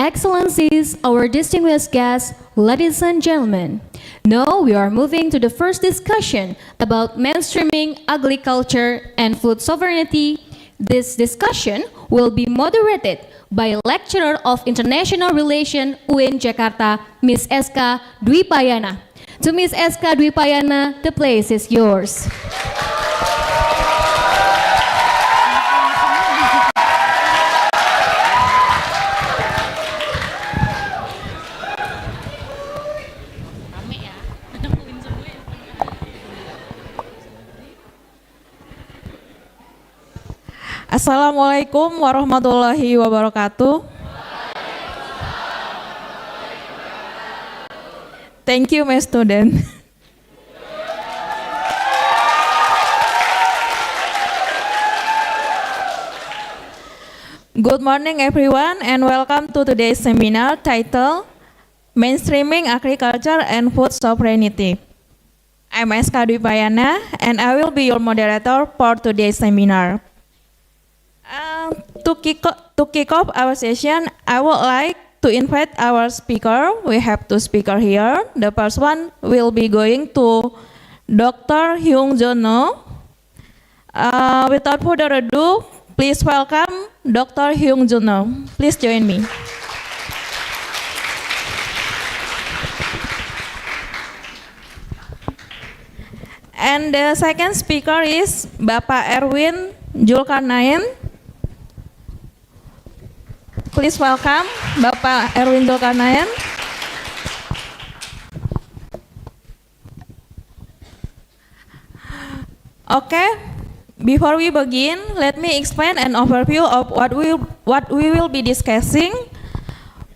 Excellencies, our distinguished guests, ladies and gentlemen. Now we are moving to the first discussion about mainstreaming agriculture and food sovereignty. This discussion will be moderated by Lecturer of International Relations UIN Jakarta, Ms. SK Dwipayana. To Ms. SK Dwipayana, the place is yours. Assalamualaikum warahmatullahi wabarakatuh. Thank you, my student. Good morning, everyone, and welcome to today's seminar titled Mainstreaming Agriculture and Food Sovereignty. I'm SK Dwipayana, and I will be your moderator for today's seminar. To kick off our session, I would like to invite our speaker. We have two speakers here. The first one will be going to Dr. Hyung Jono. Without further ado, please welcome Dr. Hyung Jono. Please join me. And the second speaker is Bapak Erwin Zulkarnain. Please welcome Bapak Erwin Zulkarnain. Okay, before we begin, let me explain an overview of what we will be discussing.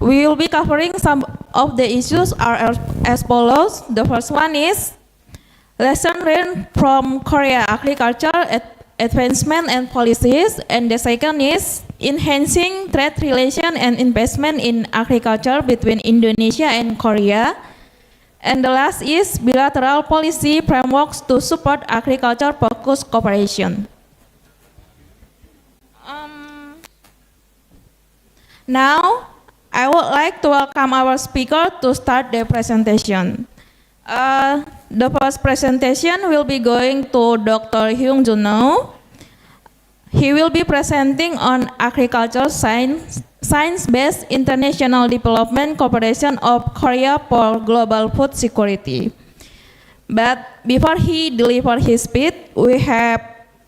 We will be covering some of the issues are as follows. The first one is lesson learned from Korea agriculture advancement and policies, and the second is enhancing trade relation and investment in agriculture between Indonesia and Korea, and the last is bilateral policy frameworks to support agriculture focused cooperation. Now I would like to welcome our speaker to start the presentation. The first presentation will be going to Dr. Hyung Jono. He will be presenting on agriculture science-based international development cooperation of Korea for global food security. But before he delivers his speech, we have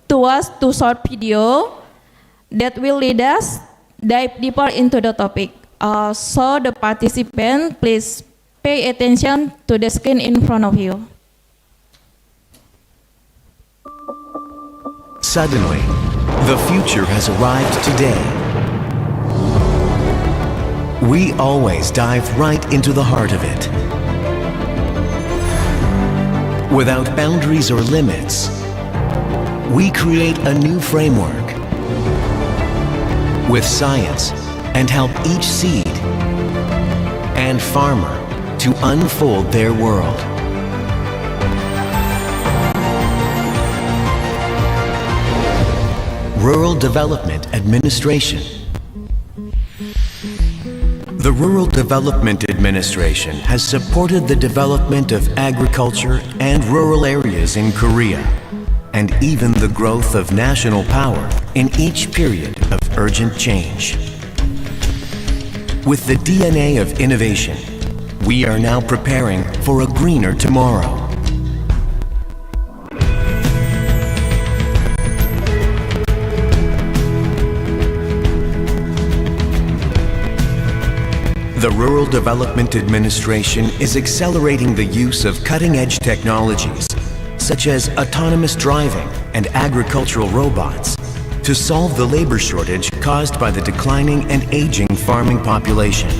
to watch two short video that will lead us dive deeper into the topic. So the participant, please pay attention to the screen in front of you. Suddenly, the future has arrived today. We always dive right into the heart of it. Without boundaries or limits, we create a new framework with science and help each seed and farmer to unfold their world. Rural Development Administration. The Rural Development Administration has supported the development of agriculture and rural areas in Korea, and even the growth of national power in each period of urgent change. With the DNA of innovation, we are now preparing for a greener tomorrow. The Rural Development Administration is accelerating the use of cutting-edge technologies, such as autonomous driving and agricultural robots, to solve the labor shortage caused by the declining and aging farming population.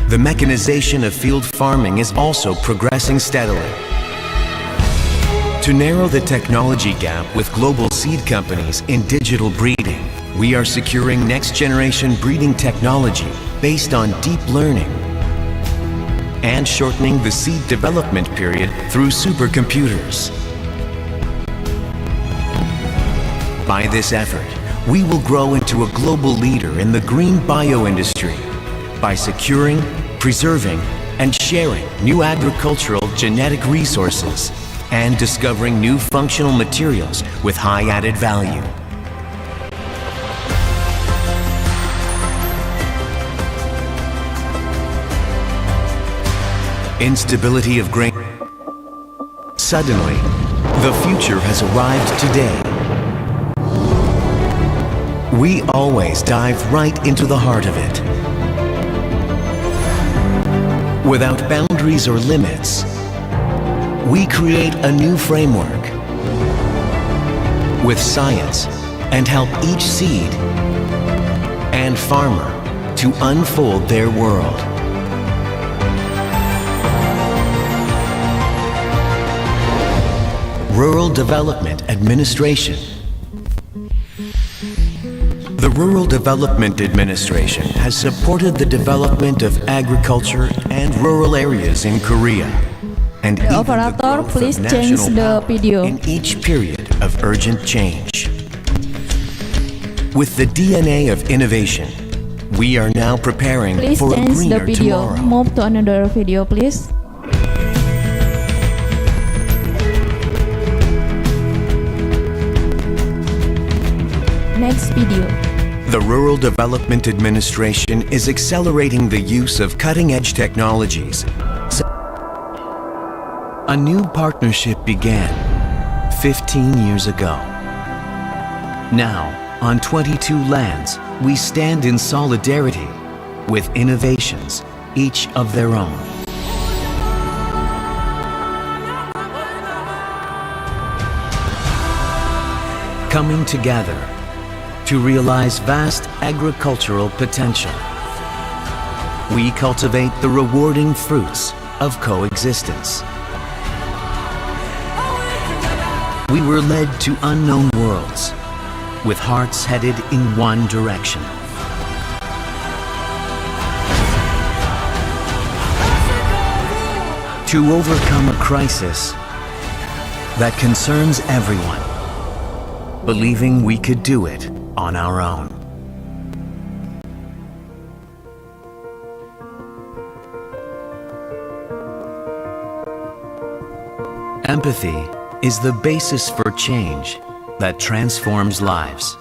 The mechanization of field farming is also progressing steadily. To narrow the technology gap with global seed companies in digital breeding, we are securing next-generation breeding technology based on deep learning and shortening the seed development period through supercomputers. By this effort, we will grow into a global leader in the green bioindustry by securing, preserving, and sharing new agricultural genetic resources and discovering new functional materials with high added value. Instability of grain. Suddenly, the future has arrived today. We always dive right into the heart of it. Without boundaries or limits, we create a new framework with science and help each seed and farmer to unfold their world. Rural Development Administration. The Rural Development Administration has supported the development of agriculture and rural areas in Korea, and even the operator, growth please of change national the power video. in each period of urgent change. With the DNA of innovation, we are now preparing Please for a change the greener video. tomorrow. Move to another video, please. Next video. The Rural Development Administration is accelerating the use of cutting-edge technologies. A new partnership began 15 years ago. Now, on 22 lands, we stand in solidarity with innovations, each of their own. Coming together to realize vast agricultural potential. We cultivate the rewarding fruits of coexistence. We were led to unknown worlds, with hearts headed in one direction. To overcome a crisis that concerns everyone, believing we could do it on our own. Empathy is the basis for change that transforms lives.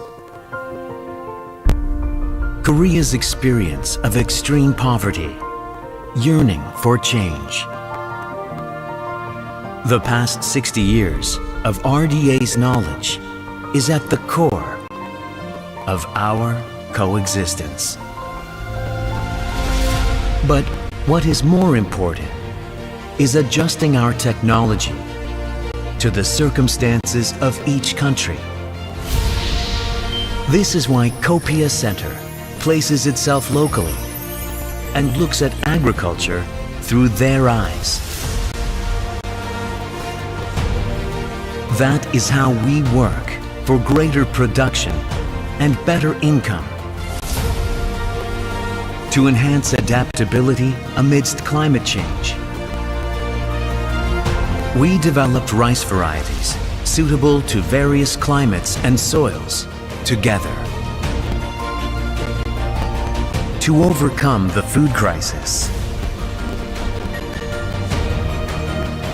Korea's experience of extreme poverty, yearning for change. The past 60 years of RDA's knowledge is at the core of our coexistence. But what is more important is adjusting our technology to the circumstances of each country. This is why Copia Center places itself locally and looks at agriculture through their eyes. That is how we work for greater production and better income, to enhance adaptability amidst climate change. We developed rice varieties suitable to various climates and soils together. To overcome the food crisis,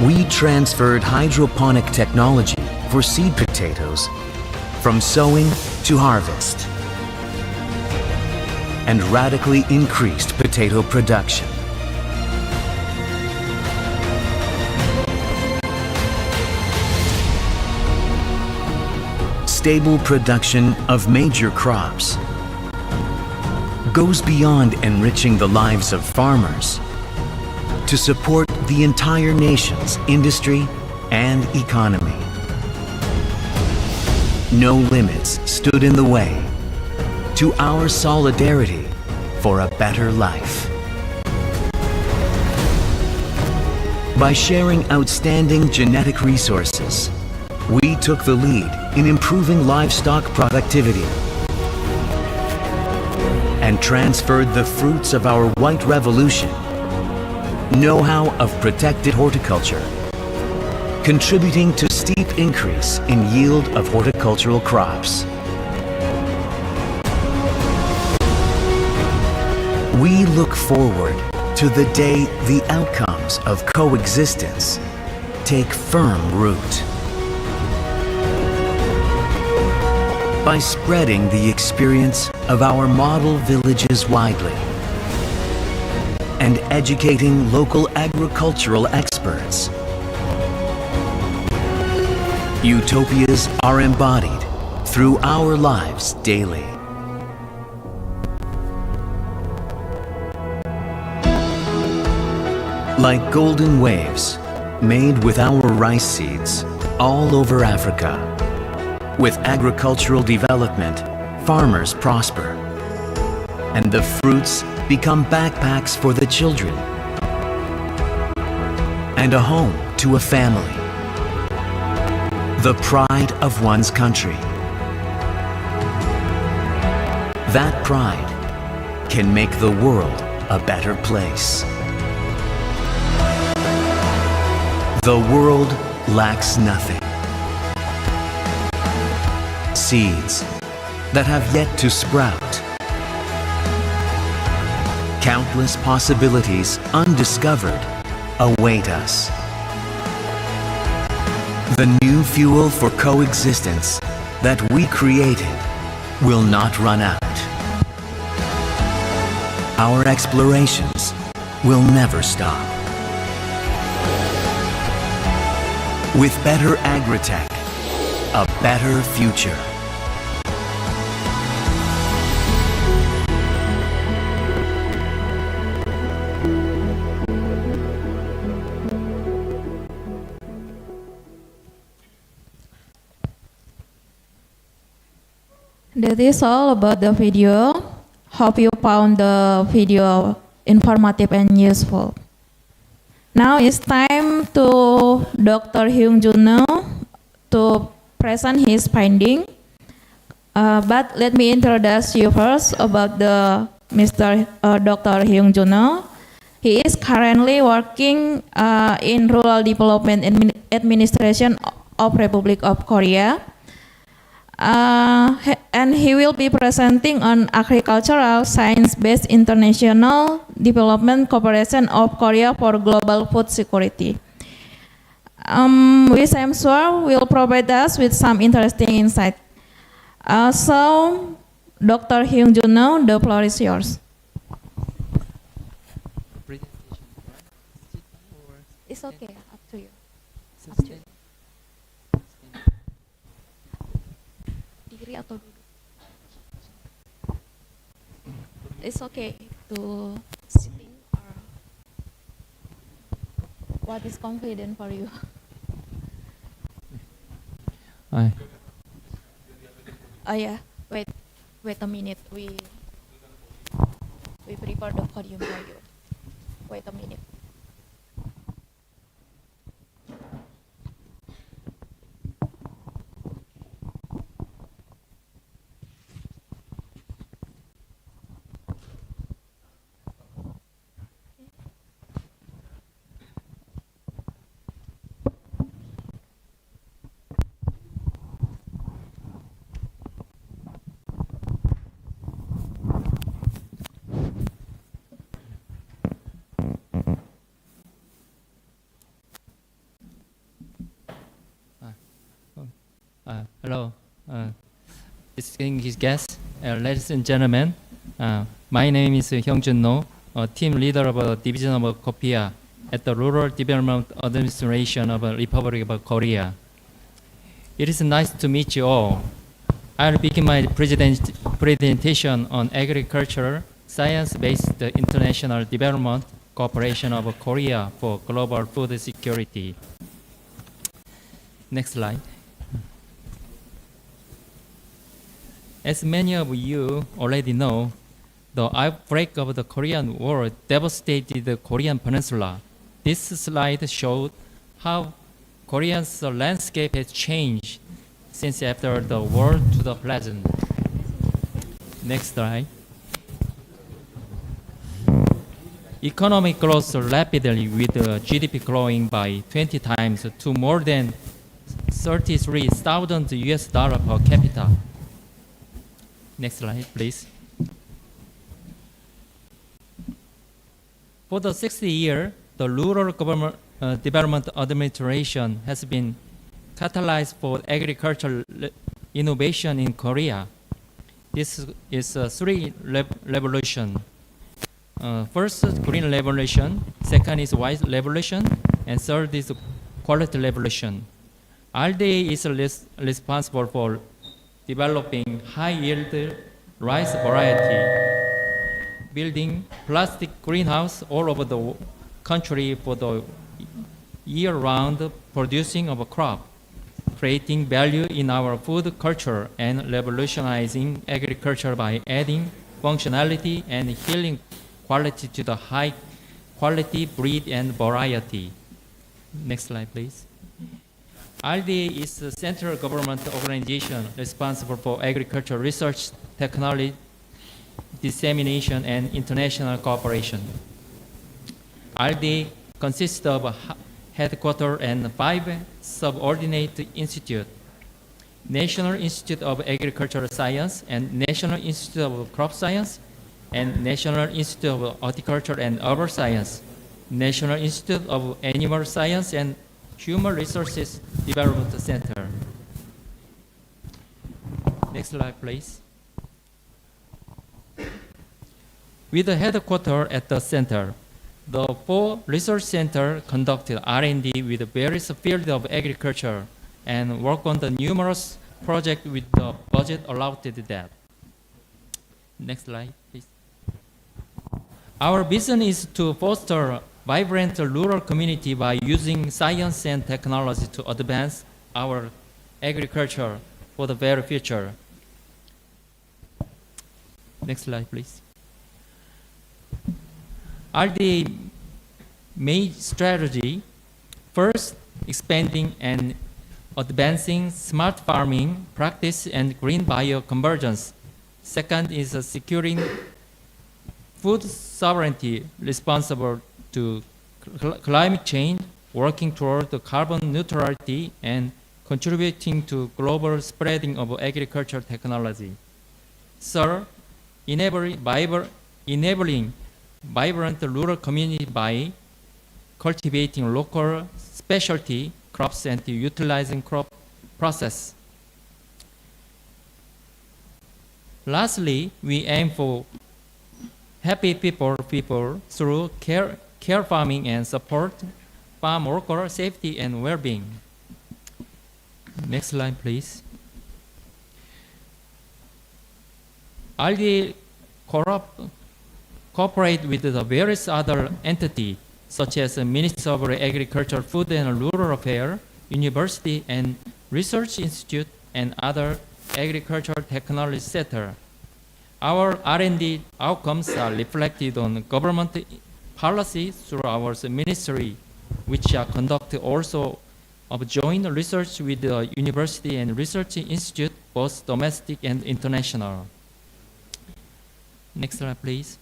we transferred hydroponic technology for seed potatoes from sowing to harvest, and radically increased potato production. Stable production of major crops goes beyond enriching the lives of farmers to support the entire nation's industry and economy. No limits stood in the way to our solidarity for a better life. By sharing outstanding genetic resources, we took the lead in improving livestock productivity and transferred the fruits of our white revolution, know-how of protected horticulture, contributing to steep increase in yield of horticultural crops. We look forward to the day the outcomes of coexistence take firm root. By spreading the experience of our model villages widely and educating local agricultural experts, utopias are embodied through our lives daily. Like golden waves made with our rice seeds all over Africa. With agricultural development, farmers prosper, and the fruits become backpacks for the children, and a home to a family, the pride of one's country. That pride can make the world a better place. The world lacks nothing. Seeds that have yet to sprout. Countless possibilities undiscovered await us. The new fuel for coexistence that we created will not run out. Our explorations will never stop. With better agritech, a better future. That is all about the video. Hope you found the video informative and useful. Now it's time to Dr. Hyung Jun Noh to present his finding. But let me introduce you first about the Dr. Hyung Jun Noh. He is currently working in Rural Development Administration of Republic of Korea. And he will be presenting on agricultural science-based international development cooperation of Korea for global food security. Which I'm sure will provide us with some interesting insight. So, Dr. Hyung Jun Noh, the floor is yours. It's okay, up to you. Up to you. Diri atau duduk? It's okay to sitting or what is confident for you? Hi. Oh yeah, wait a minute. We prepare the podium for you. Wait a minute. Hello, distinguished guests, ladies and gentlemen. My name is Hyung Jun Noh, a team leader of a division of COPIA at the Rural Development Administration of the Republic of Korea. It is nice to meet you all. I'll begin my presentation on agriculture, science-based international development cooperation of Korea for global food security. Next slide. As many of you already know, the outbreak of the Korean War devastated the Korean peninsula. This slide showed how Korea's landscape has changed since after the war to the present. Next slide. Economic grows rapidly with GDP growing by 20 times to more than $33,000 per capita. Next slide, please. For the 60 year, the Rural Government Development Administration has been catalyzed for agricultural innovation in Korea. This is three revolution. First, green revolution. Second is white revolution, and third is quality revolution. RDA is responsible for developing high-yield rice variety, building plastic greenhouse all over the country for the year-round producing of a crop, creating value in our food culture, and revolutionizing agriculture by adding functionality and healing quality to the high quality breed and variety. Next slide, please. RDA is the central government organization responsible for agricultural research, technology, dissemination, and international cooperation. RDA consists of a headquarters and 5 subordinate institutes: National Institute of Agricultural Science and National Institute of Crop Science, and National Institute of Horticulture and Urban Science, National Institute of Animal Science, and Human Resources Development Center. Next slide, please. With the headquarters at the center, the 4 research centers conducted R&D with various fields of agriculture and work on the numerous projects with the budget allotted to that. Next slide, please. Our vision is to foster vibrant rural community by using science and technology to advance our agriculture for the very future. Next slide, please. RDA made strategy: first, expanding and advancing smart farming practice and green bioconvergence. Second is securing food sovereignty responsible to climate change, working toward the carbon neutrality, and contributing to global spreading of agricultural technology. Third, enabling vibrant rural community by cultivating local specialty crops and utilizing crop process. Lastly, we aim for happy people through care farming and support farm worker safety and well-being. Next slide, please. RDA cooperate with the various other entities such as the Ministry of Agriculture, Food and Rural Affairs, University and Research Institute, and other agricultural technology sector. Our R&D outcomes are reflected on government policy through our ministry, which are conducted also of joint research with the university and research institute, both domestic and international. Next slide, please.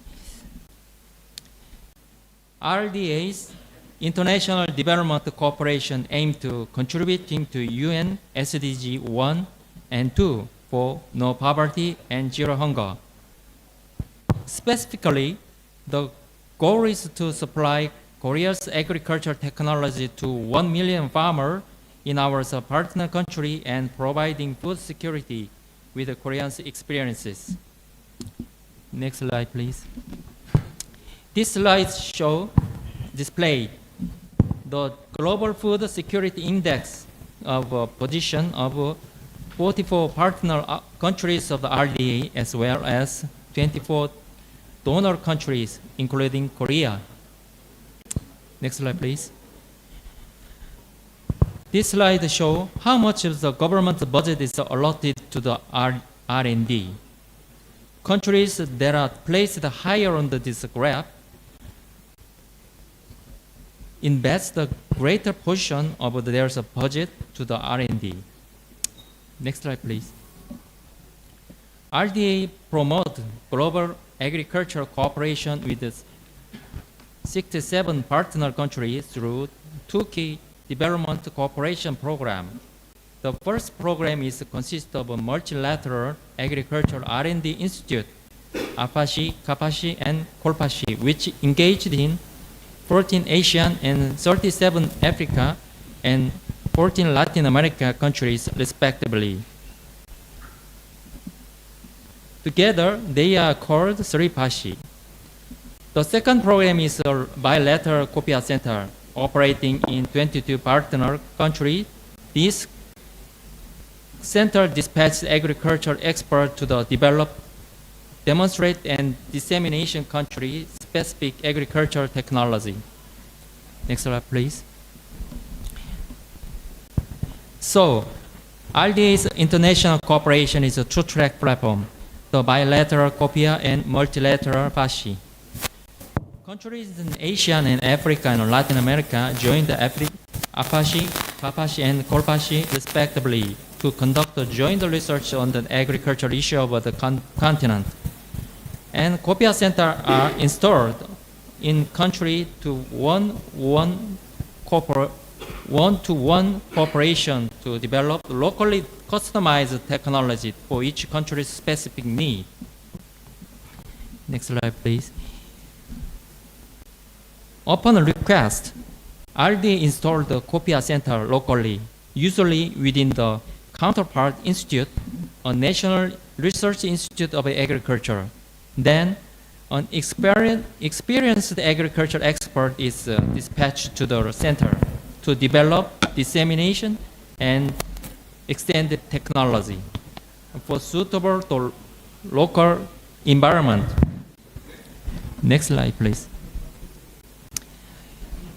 RDA's international development cooperation aims to contributing to UN SDG 1 and 2 for no poverty and zero hunger. Specifically, the goal is to supply Korea's agricultural technology to 1 million farmers in our partner country and providing food security with the Koreans' experiences. Next slide, please. These slides display the Global Food Security Index of position of 44 partner countries of the RDA as well as 24 donor countries, including Korea. Next slide, please. This slide shows how much of the government budget is allotted to the R&D. Countries that are placed higher on this graph invest a greater portion of their budget to the R&D. Next slide, please. RDA promotes global agricultural cooperation with 67 partner countries through 2 key development cooperation programs. The first program consists of a multilateral agricultural R&D institute, APASI, KAPASI, and KOLPASI, which engaged in 14 Asian and 37 Africa and 14 Latin America countries respectively. Together, they are called Sripashi. The second program is a bilateral COPIA Center operating in 22 partner countries. This center dispatches agricultural experts to the develop, demonstrate, and dissemination country-specific agricultural technology. Next slide, please. So, RDA's international cooperation is a two-track platform, the bilateral COPIA and multilateral PASI. Countries in Asia and Africa and Latin America joined the APASI, PAPASI, and COLPASI respectively to conduct a joint research on the agricultural issue of the continent. And COPIA centers are installed in country to one-to-one cooperation to develop locally customized technology for each country's specific need. Next slide, please. Upon request, RD installed the COPIA center locally, usually within the counterpart institute, a national research institute of agriculture. Then, an experienced agriculture expert is dispatched to the center to develop, dissemination, and extend the technology for suitable to local environment. Next slide, please.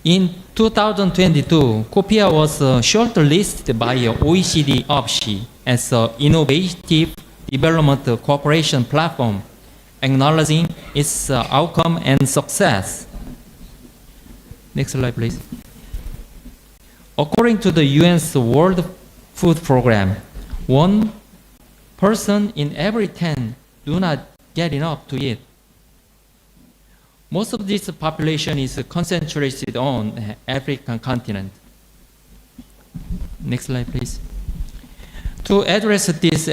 In 2022, COPIA was shortlisted by OECD OPSI as an innovative development cooperation platform, acknowledging its outcome and success. Next slide, please. According to the UN's World Food Program, 1 person in every 10 do not get enough to eat. Most of this population is concentrated on the African continent. Next slide, please. To address this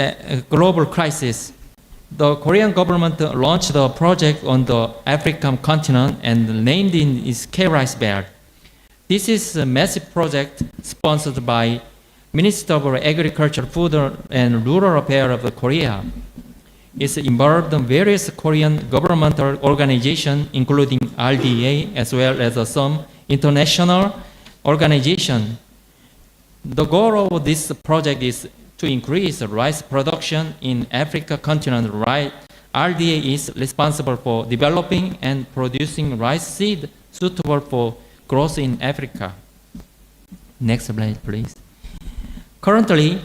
global crisis, the Korean government launched a project on the African continent and named it as K-Rice Belt. This is a massive project sponsored by Minister of Agriculture, Food and Rural Affairs of Korea. It involved various Korean governmental organizations, including RDA, as well as some international organizations. The goal of this project is to increase rice production in Africa continent. RDA is responsible for developing and producing rice seed suitable for growth in Africa. Next slide, please. Currently,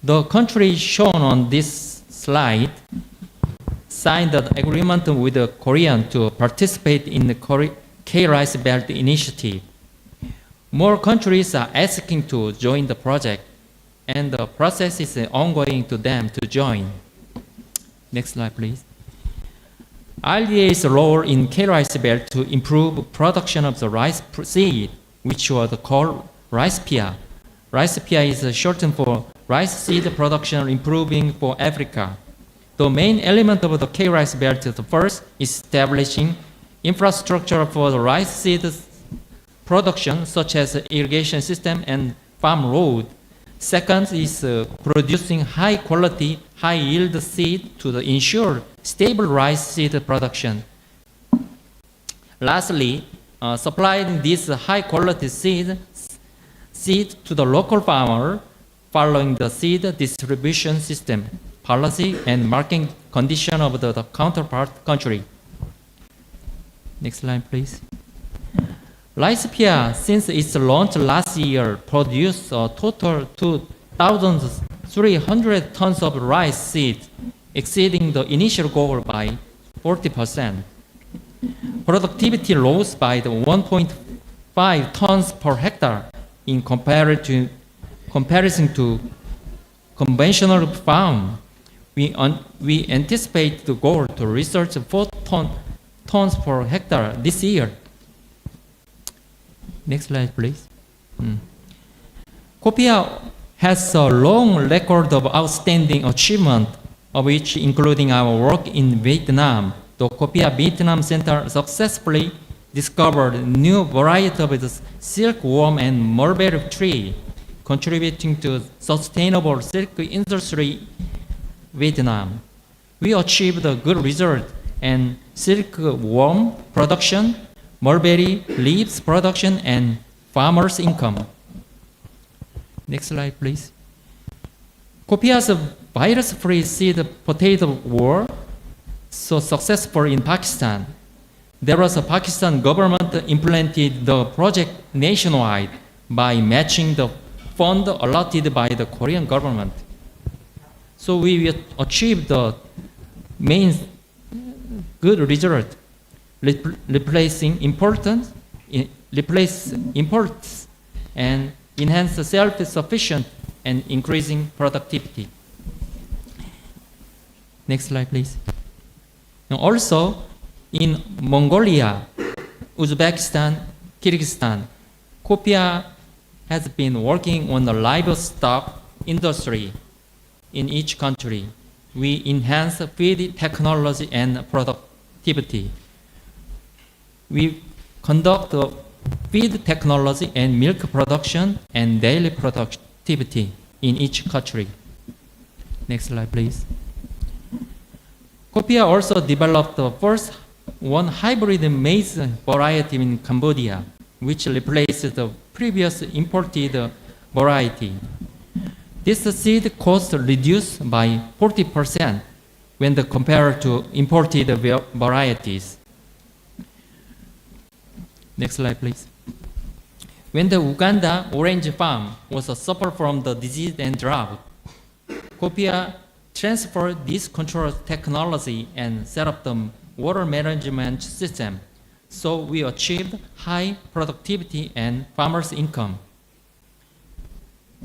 the countries shown on this slide signed an agreement with the Korean to participate in the K-Rice Belt initiative. More countries are asking to join the project, and the process is ongoing to them to join. Next slide, please. RDA's role in K-Rice Belt to improve production of the rice seed, which was called RICEPIA. RICEPIA is shortened for Rice Seed Production Improving for Africa. The main element of the K-Rice Belt is first establishing infrastructure for the rice seed production, such as irrigation system and farm road. Second is producing high quality, high yield seed to ensure stable rice seed production. Lastly, supplying this high quality seed to the local farmer following the seed distribution system, policy, and marketing condition of the counterpart country. Next slide, please. RICEPIA, since its launch last year, produced a total 2,300 tons of rice seed, exceeding the initial goal by 40%. Productivity rose by the 1.5 tons per hectare in comparison to conventional farm. We anticipate the goal to reach 4 tons per hectare this year. Next slide, please. COPIA has a long record of outstanding achievement, of which including our work in Vietnam. The COPIA Vietnam Center successfully discovered new variety of the silkworm and mulberry tree, contributing to sustainable silk industry Vietnam. We achieved a good result in silkworm production, mulberry leaves production, and farmers' income. Next slide, please. Copia's virus-free seed potato were so successful in Pakistan. There was a Pakistan government implemented the project nationwide by matching the fund allotted by the Korean government. So we achieved the main good result, replacing imports and enhance self-sufficient and increasing productivity. Next slide, please. And also, in Mongolia, Uzbekistan, Kyrgyzstan, Copia has been working on the livestock industry in each country. We enhance feed technology and productivity. We conduct feed technology and milk production and daily productivity in each country. Next slide, please. Copia also developed the first one hybrid maize variety in Cambodia, which replaced the previous imported variety. This seed cost reduced by 40% when compared to imported varieties. Next slide, please. When the Uganda orange farm was suffered from the disease and drought, Copia transferred this control technology and set up the water management system. So we achieved high productivity and farmers' income.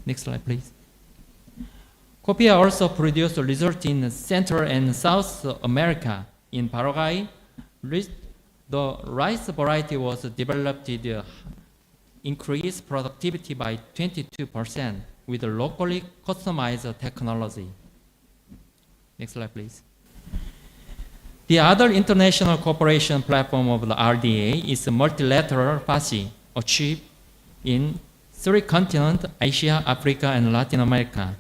Next slide, please. Copia also produced results in Central and South America. In Paraguay, the rice variety was developed to increase productivity by 22% with locally customized technology. Next slide, please. The other international cooperation platform of the RDA is the multilateral FACI, achieved in 3 continents, Asia, Africa, and Latin America.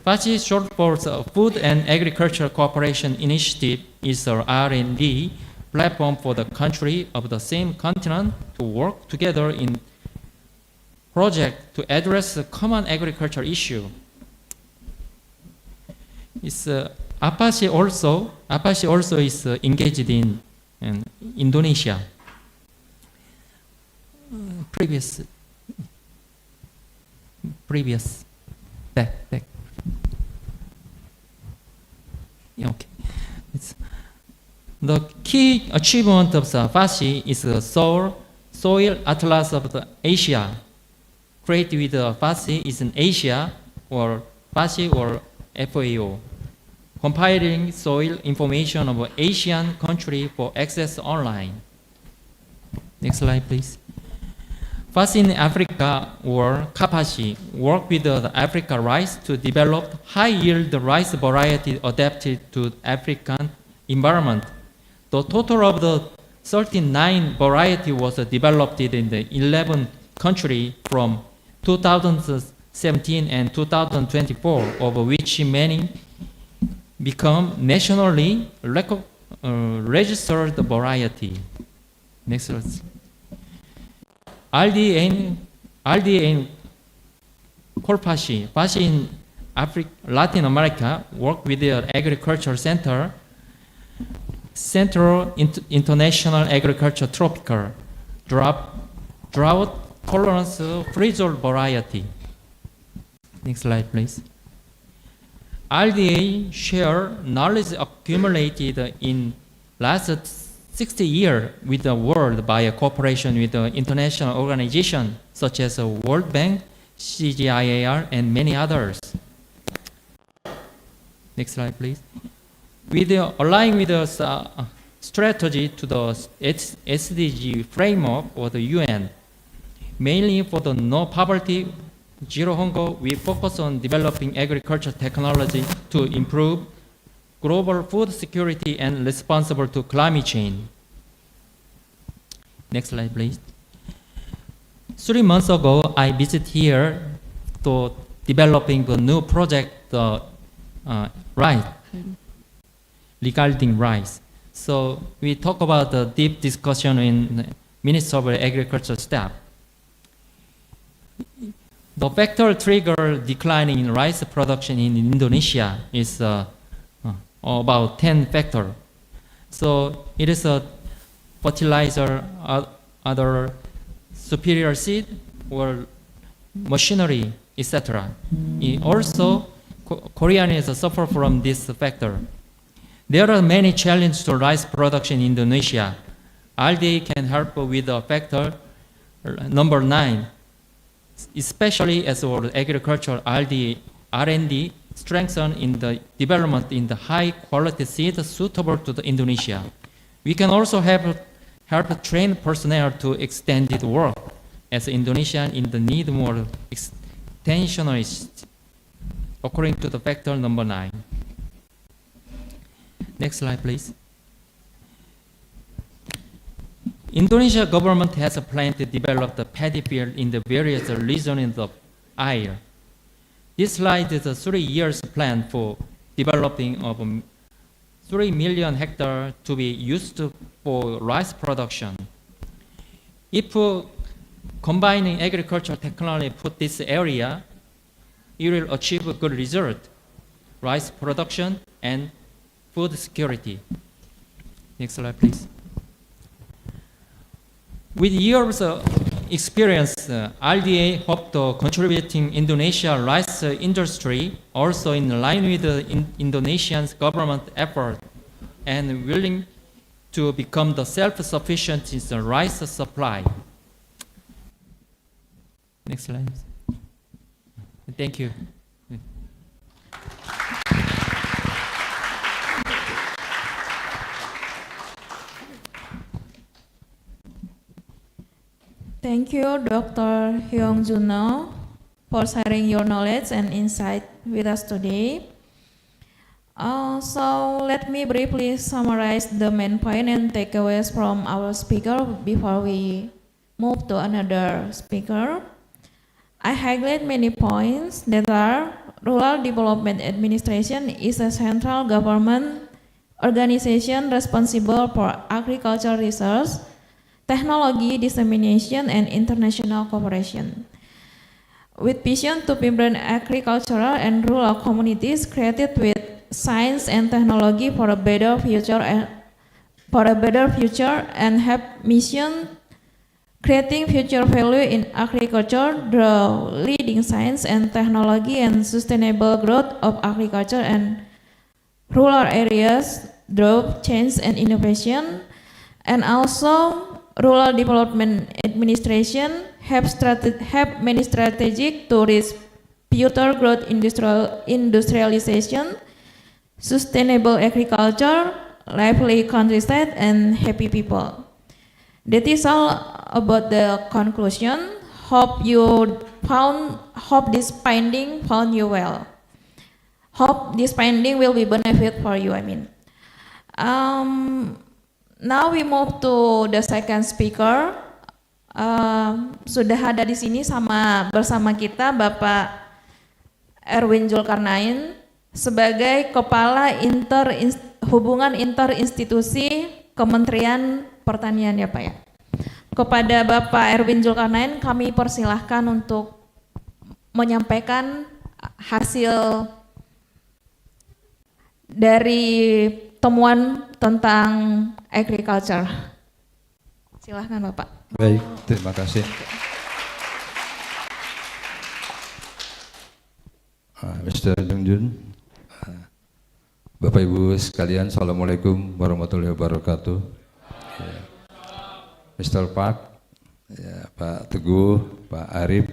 FACI, short for Food and Agriculture Cooperation Initiative, is an R&D platform for the country of the same continent to work together in project to address the common agriculture issue. Apache also is engaged in Indonesia. Previous. Back. Yeah, okay. The key achievement of the FACI is the Soil Atlas of the Asia. Created with the FACI is in Asia, or FACI or FAO, compiling soil information of Asian country for access online. Next slide, please. FACI in Africa, or CAPACI, work with the Africa rice to develop high-yield rice variety adapted to African environment. The total of the 39 variety was developed in the 11 countries from 2017 and 2024, of which many become nationally registered variety. Next slide. RDA Colpaci, FACI in Latin America, work with the Agriculture Center, Central International Agriculture Tropical, drought tolerance freeze-hold variety. Next slide, please. RDA share knowledge accumulated in last 60 years with the world by a cooperation with the international organizations such as the World Bank, CGIAR, and many others. Next slide, please. With aligning with the strategy to the SDG framework of the UN, mainly for the no poverty, zero hunger, we focus on developing agriculture technology to improve global food security and responsible to climate change. Next slide, please. 3 months ago, I visited here to developing the new project, rice, regarding rice. So we talk about the deep discussion in Ministry of Agriculture staff. The factor trigger declining in rice production in Indonesia is about 10 factor. So it is a fertilizer, other superior seed or machinery, etc. Also, Koreans suffer from this factor. There are many challenges to rice production in Indonesia. RDA can help with the factor number 9, especially as for agriculture R&D strengthen in the development in the high quality seed suitable to the Indonesia. We can also help train personnel to extended work as Indonesian in the need more extensionists according to the factor number 9. Next slide, please. Indonesia government has a plan to develop the paddy field in the various regions of Air. This slide is a 3 years plan for developing of 3 million hectares to be used for rice production. If combining agricultural technology put this area, it will achieve a good result, rice production and food security. Next slide, please. With years of experience, RDA hope to contributing Indonesia rice industry also in line with the Indonesian government effort and willing to become the self-sufficient in the rice supply. Next slide. Thank you. Thank you, Dr. Hyung Juno, for sharing your knowledge and insight with us today. So let me briefly summarize the main point and takeaways from our speaker before we move to another speaker. I highlight many points that are: Rural Development Administration is a central government organization responsible for agricultural research, technology dissemination, and international cooperation. With vision to vibrant agricultural and rural communities created with science and technology for a better future and have mission creating future value in agriculture, the leading science and technology and sustainable growth of agriculture and rural areas drove change and innovation, and also Rural Development Administration have many strategies to reach future growth, industrialization, sustainable agriculture, lively countryside, and happy people. That is all about the conclusion. Hope this finding found you well. Hope this finding will be benefit for you. Now we move to the second speaker. Sudah ada di sini bersama kita Bapak Erwin Zulkarnain sebagai Kepala Hubungan Interinstitusi Kementerian Pertanian, ya Pak ya. Kepada Bapak Erwin Zulkarnain kami persilahkan untuk menyampaikan hasil dari temuan tentang agriculture. Silahkan Bapak. Baik, terima kasih. Mr. Jungjun, Bapak Ibu sekalian, Assalamualaikum warahmatullahi wabarakatuh. Mr. Park, Pak Teguh, Pak Arif,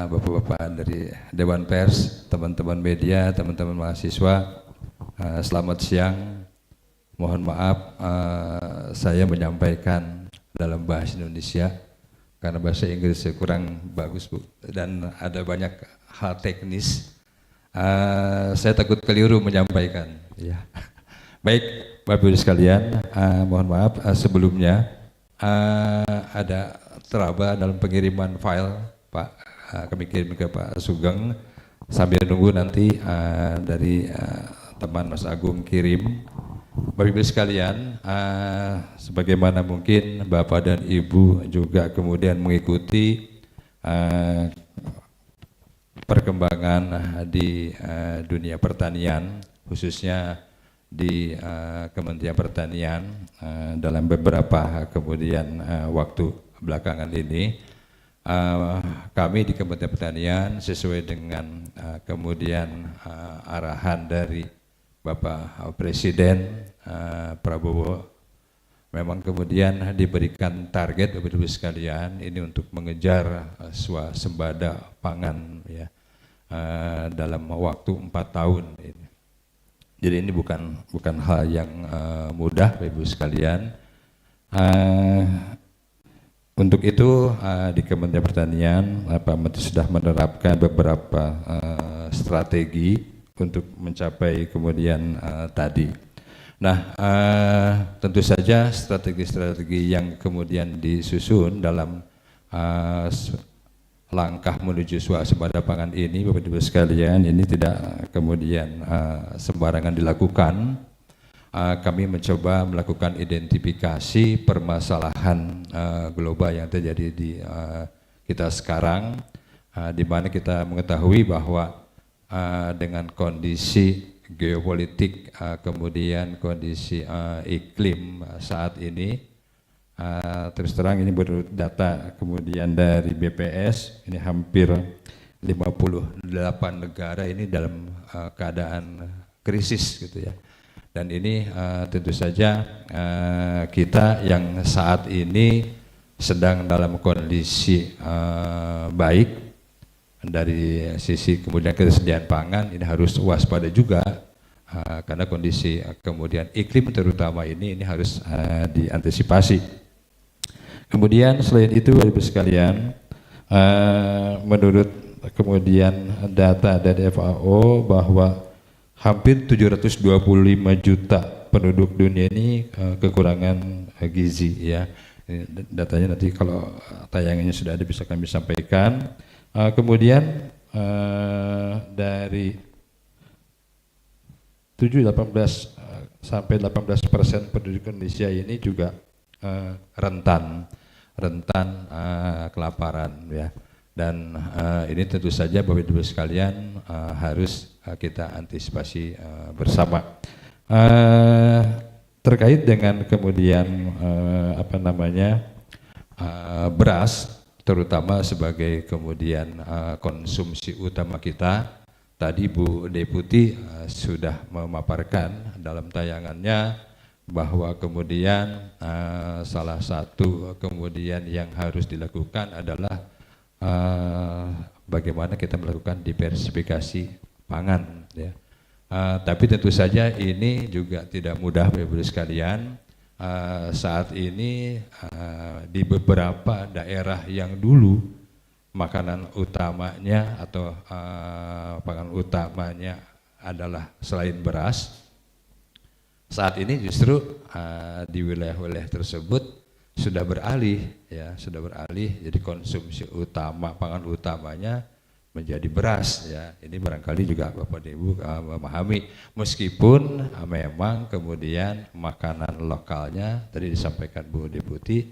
Bapak-bapak dari Dewan Pers, teman-teman media, teman-teman mahasiswa, selamat siang. Mohon maaf saya menyampaikan dalam bahasa Indonesia karena bahasa Inggris kurang bagus, Bu, dan ada banyak hal teknis. Saya takut keliru menyampaikan. Ya. Baik, Bapak Ibu sekalian, mohon maaf sebelumnya ada teraba dalam pengiriman file, Pak. Kami kirim ke Pak Sugeng sambil nunggu nanti dari teman Mas Agung kirim. Bapak Ibu sekalian, sebagaimana mungkin Bapak dan Ibu juga kemudian mengikuti perkembangan di dunia pertanian, khususnya di Kementerian Pertanian dalam beberapa kemudian waktu belakangan ini, kami di Kementerian Pertanian sesuai dengan kemudian arahan dari Bapak Presiden Prabowo, memang kemudian diberikan target Bapak Ibu sekalian ini untuk mengejar swasembada pangan ya dalam waktu 4 tahun ini. Jadi ini bukan hal yang mudah Bapak Ibu sekalian. Untuk itu di Kementerian Pertanian Pak Menteri sudah menerapkan beberapa strategi untuk mencapai kemudian tadi. Nah, tentu saja strategi-strategi yang kemudian disusun dalam langkah menuju swasembada pangan ini, Bapak Ibu sekalian, ini tidak kemudian sembarangan dilakukan. Kami mencoba melakukan identifikasi permasalahan global yang terjadi di kita sekarang, di mana kita mengetahui bahwa dengan kondisi geopolitik, kemudian kondisi iklim saat ini, terus terang ini menurut data kemudian dari BPS, ini hampir 58 negara ini dalam keadaan krisis gitu ya. Dan ini tentu saja kita yang saat ini sedang dalam kondisi baik dari sisi kemudian ketersediaan pangan, ini harus waspada juga karena kondisi kemudian iklim terutama ini harus diantisipasi. Kemudian selain itu Bapak Ibu sekalian, menurut kemudian data dari FAO bahwa hampir 725 juta penduduk dunia ini kekurangan gizi ya. Ini datanya nanti kalau tayangannya sudah ada bisa kami sampaikan. Kemudian dari 18 sampai 18% penduduk Indonesia ini juga rentan kelaparan ya. Dan ini tentu saja Bapak Ibu sekalian harus kita antisipasi bersama. Terkait dengan kemudian beras, terutama sebagai kemudian konsumsi utama kita, tadi Bu Deputi sudah memaparkan dalam tayangannya bahwa kemudian salah satu kemudian yang harus dilakukan adalah bagaimana kita melakukan diversifikasi pangan ya. Tapi tentu saja ini juga tidak mudah Bapak Ibu sekalian. Saat ini di beberapa daerah yang dulu makanan utamanya atau pangan utamanya adalah selain beras, saat ini justru di wilayah-wilayah tersebut sudah beralih ya, jadi konsumsi utama pangan utamanya menjadi beras ya. Ini barangkali juga Bapak dan Ibu memahami, meskipun memang kemudian makanan lokalnya tadi disampaikan Bu Deputi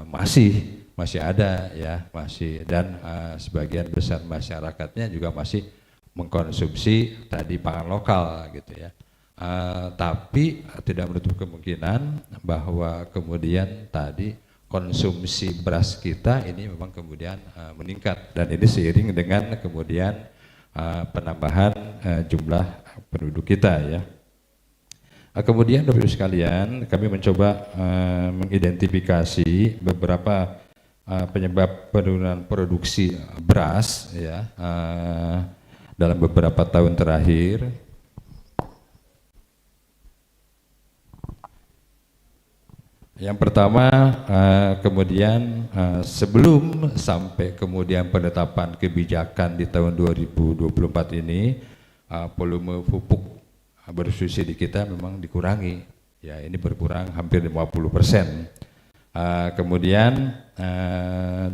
masih ada ya, masih, dan sebagian besar masyarakatnya juga masih mengkonsumsi tadi pangan lokal gitu ya. Tapi tidak menutup kemungkinan bahwa kemudian tadi konsumsi beras kita ini memang kemudian meningkat, dan ini seiring dengan kemudian penambahan jumlah penduduk kita ya. Kemudian Bapak Ibu sekalian, kami mencoba mengidentifikasi beberapa penyebab penurunan produksi beras ya dalam beberapa tahun terakhir. Yang pertama, kemudian sebelum sampai kemudian penetapan kebijakan di tahun 2024 ini, volume pupuk bersubsidi kita memang dikurangi. Ya, ini berkurang hampir 50%. Kemudian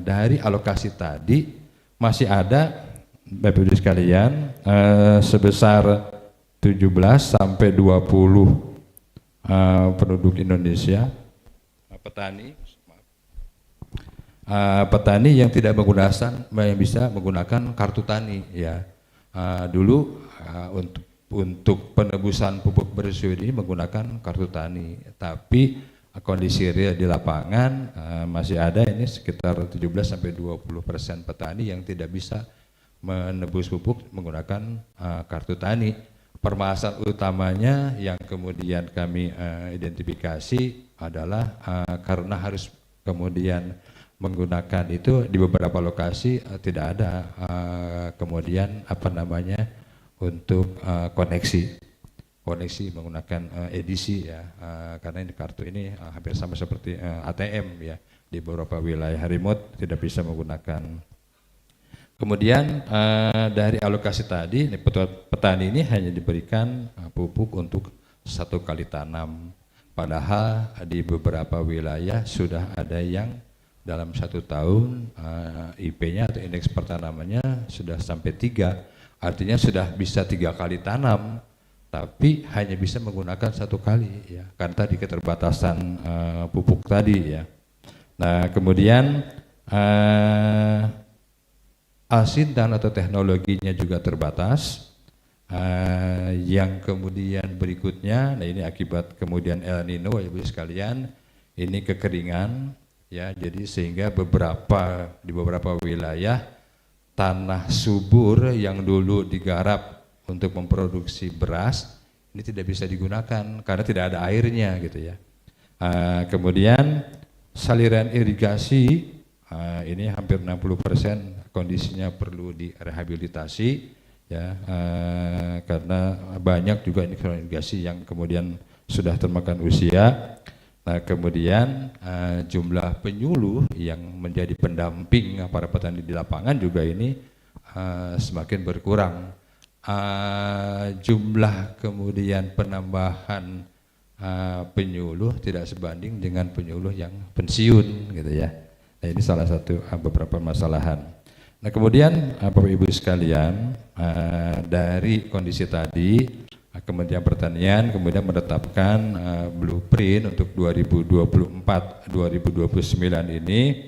dari alokasi tadi masih ada Bapak Ibu sekalian sebesar 17 sampai 20 penduduk Indonesia petani yang tidak menggunakan yang bisa menggunakan kartu tani ya. Dulu untuk penebusan pupuk bersubsidi ini menggunakan kartu tani, tapi kondisi real di lapangan masih ada ini sekitar 17 sampai 20% petani yang tidak bisa menebus pupuk menggunakan kartu tani. Permasalahan utamanya yang kemudian kami identifikasi adalah karena harus kemudian menggunakan itu di beberapa lokasi tidak ada kemudian untuk koneksi menggunakan edisi ya, karena ini kartu ini hampir sama seperti ATM ya, di beberapa wilayah remote tidak bisa menggunakan. Kemudian dari alokasi tadi petani ini hanya diberikan pupuk untuk 1 kali tanam, padahal di beberapa wilayah sudah ada yang dalam 1 tahun IP-nya atau indeks pertanamannya sudah sampai 3, artinya sudah bisa 3 kali tanam, tapi hanya bisa menggunakan 1 kali ya, karena tadi keterbatasan pupuk tadi ya. Nah kemudian asintan atau teknologinya juga terbatas. Yang kemudian berikutnya, nah ini akibat kemudian El Nino ya Ibu sekalian, ini kekeringan ya, jadi sehingga di beberapa wilayah tanah subur yang dulu digarap untuk memproduksi beras ini tidak bisa digunakan karena tidak ada airnya gitu ya. Kemudian saluran irigasi ini hampir 60% kondisinya perlu direhabilitasi ya, karena banyak juga irigasi yang kemudian sudah termakan usia. Nah kemudian jumlah penyuluh yang menjadi pendamping para petani di lapangan juga ini semakin berkurang. Jumlah kemudian penambahan penyuluh tidak sebanding dengan penyuluh yang pensiun gitu ya. Nah ini salah satu beberapa masalahan. Nah kemudian Bapak Ibu sekalian, dari kondisi tadi Kementerian Pertanian kemudian menetapkan blueprint untuk 2024-2029 ini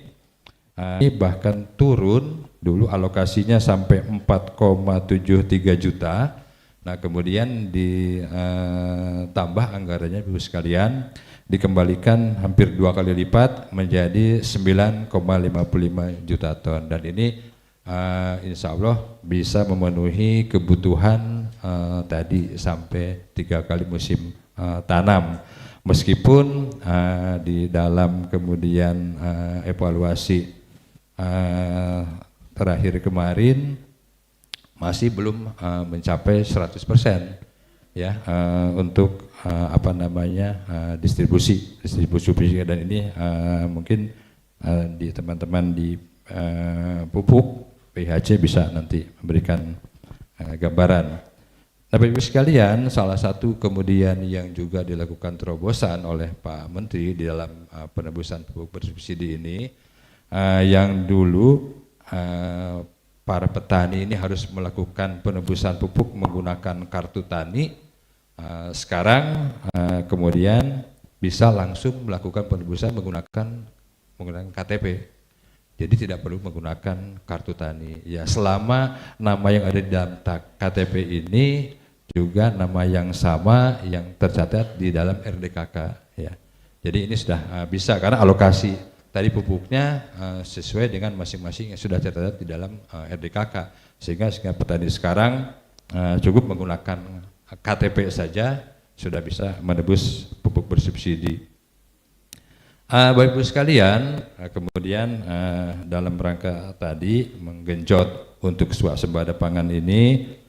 bahkan turun, dulu alokasinya sampai 4,73 juta. Nah kemudian ditambah anggarannya Ibu sekalian, dikembalikan hampir 2 kali lipat menjadi 9,55 juta ton, dan ini insya Allah bisa memenuhi kebutuhan tadi sampai 3 kali musim tanam. Meskipun di dalam kemudian evaluasi terakhir kemarin masih belum mencapai 100% ya, untuk distribusi, dan ini mungkin di teman-teman di pupuk PHC bisa nanti memberikan gambaran. Bapak Ibu sekalian, salah satu kemudian yang juga dilakukan terobosan oleh Pak Menteri di dalam penebusan pupuk bersubsidi ini, yang dulu para petani ini harus melakukan penebusan pupuk menggunakan kartu tani, sekarang kemudian bisa langsung melakukan penebusan menggunakan KTP. Jadi tidak perlu menggunakan kartu tani. Ya, selama nama yang ada di dalam KTP ini juga nama yang sama yang tercatat di dalam RDKK. Ya. Jadi ini sudah bisa, karena alokasi tadi pupuknya sesuai dengan masing-masing yang sudah tercatat di dalam RDKK. Sehingga petani sekarang cukup menggunakan KTP saja sudah bisa menebus pupuk bersubsidi. Bapak Ibu sekalian, kemudian dalam rangka tadi menggenjot untuk swasembada pangan ini,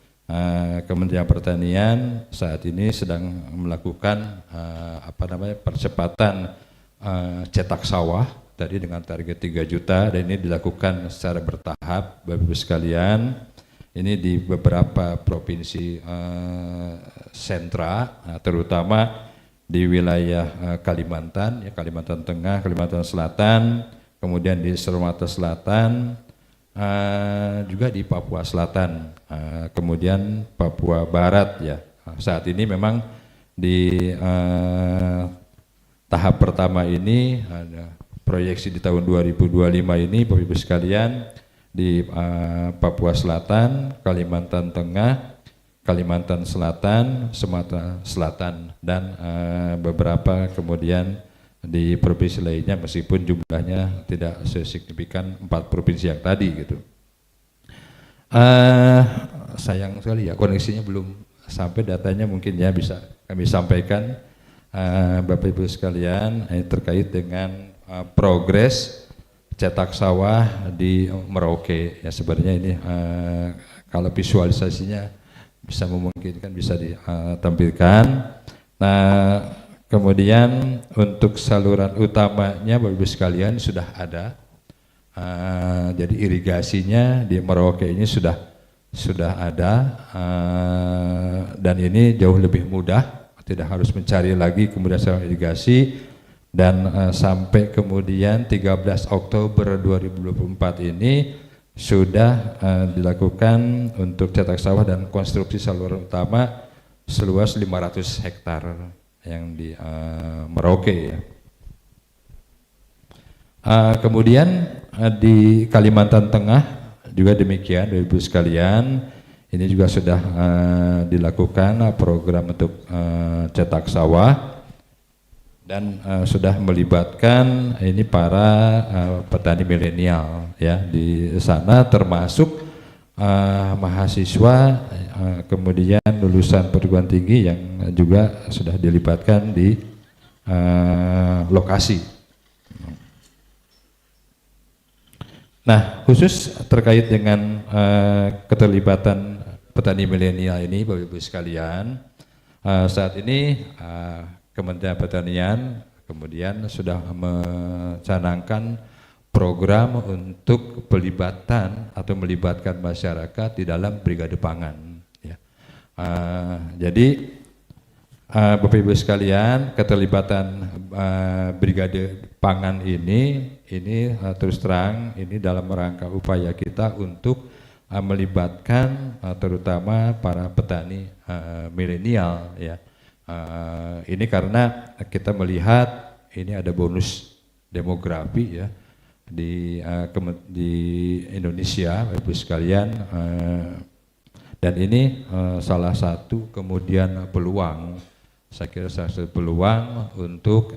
Kementerian Pertanian saat ini sedang melakukan percepatan cetak sawah tadi dengan target 3 juta, dan ini dilakukan secara bertahap Bapak Ibu sekalian. Ini di beberapa provinsi sentra, terutama di wilayah Kalimantan, ya, Kalimantan Tengah, Kalimantan Selatan, kemudian di Sumatera Selatan, juga di Papua Selatan, kemudian Papua Barat ya. Saat ini memang di tahap pertama ini ada proyeksi di tahun 2025 ini Bapak Ibu sekalian di Papua Selatan, Kalimantan Tengah, Kalimantan Selatan, Sumatera Selatan dan beberapa kemudian di provinsi lainnya meskipun jumlahnya tidak sesignifikan 4 provinsi yang tadi gitu. Sayang sekali ya koneksinya belum sampai, datanya mungkin ya bisa kami sampaikan Bapak Ibu sekalian terkait dengan progres cetak sawah di Merauke ya. Sebenarnya ini kalau visualisasinya bisa memungkinkan bisa ditampilkan. Nah, kemudian untuk saluran utamanya Bapak Ibu sekalian sudah ada. Jadi irigasinya di Merauke ini sudah ada dan ini jauh lebih mudah, tidak harus mencari lagi kemudian saluran irigasi. Dan sampai kemudian 13 Oktober 2024 ini sudah dilakukan untuk cetak sawah dan konstruksi saluran utama seluas 500 hektar yang di Merauke ya. Kemudian di Kalimantan Tengah juga demikian Bapak Ibu sekalian, ini juga sudah dilakukan program untuk cetak sawah dan sudah melibatkan ini para petani milenial ya di sana, termasuk mahasiswa kemudian lulusan perguruan tinggi yang juga sudah dilibatkan di lokasi. Nah, khusus terkait dengan keterlibatan petani milenial ini Bapak Ibu sekalian, saat ini Kementerian Pertanian kemudian sudah mencanangkan program untuk pelibatan atau melibatkan masyarakat di dalam brigade pangan. Ya. Jadi Bapak Ibu sekalian, keterlibatan brigade pangan ini terus terang ini dalam rangka upaya kita untuk melibatkan terutama para petani milenial ya. Ini karena kita melihat ini ada bonus demografi ya di Indonesia Bapak Ibu sekalian, dan ini salah satu kemudian peluang, saya kira salah satu peluang untuk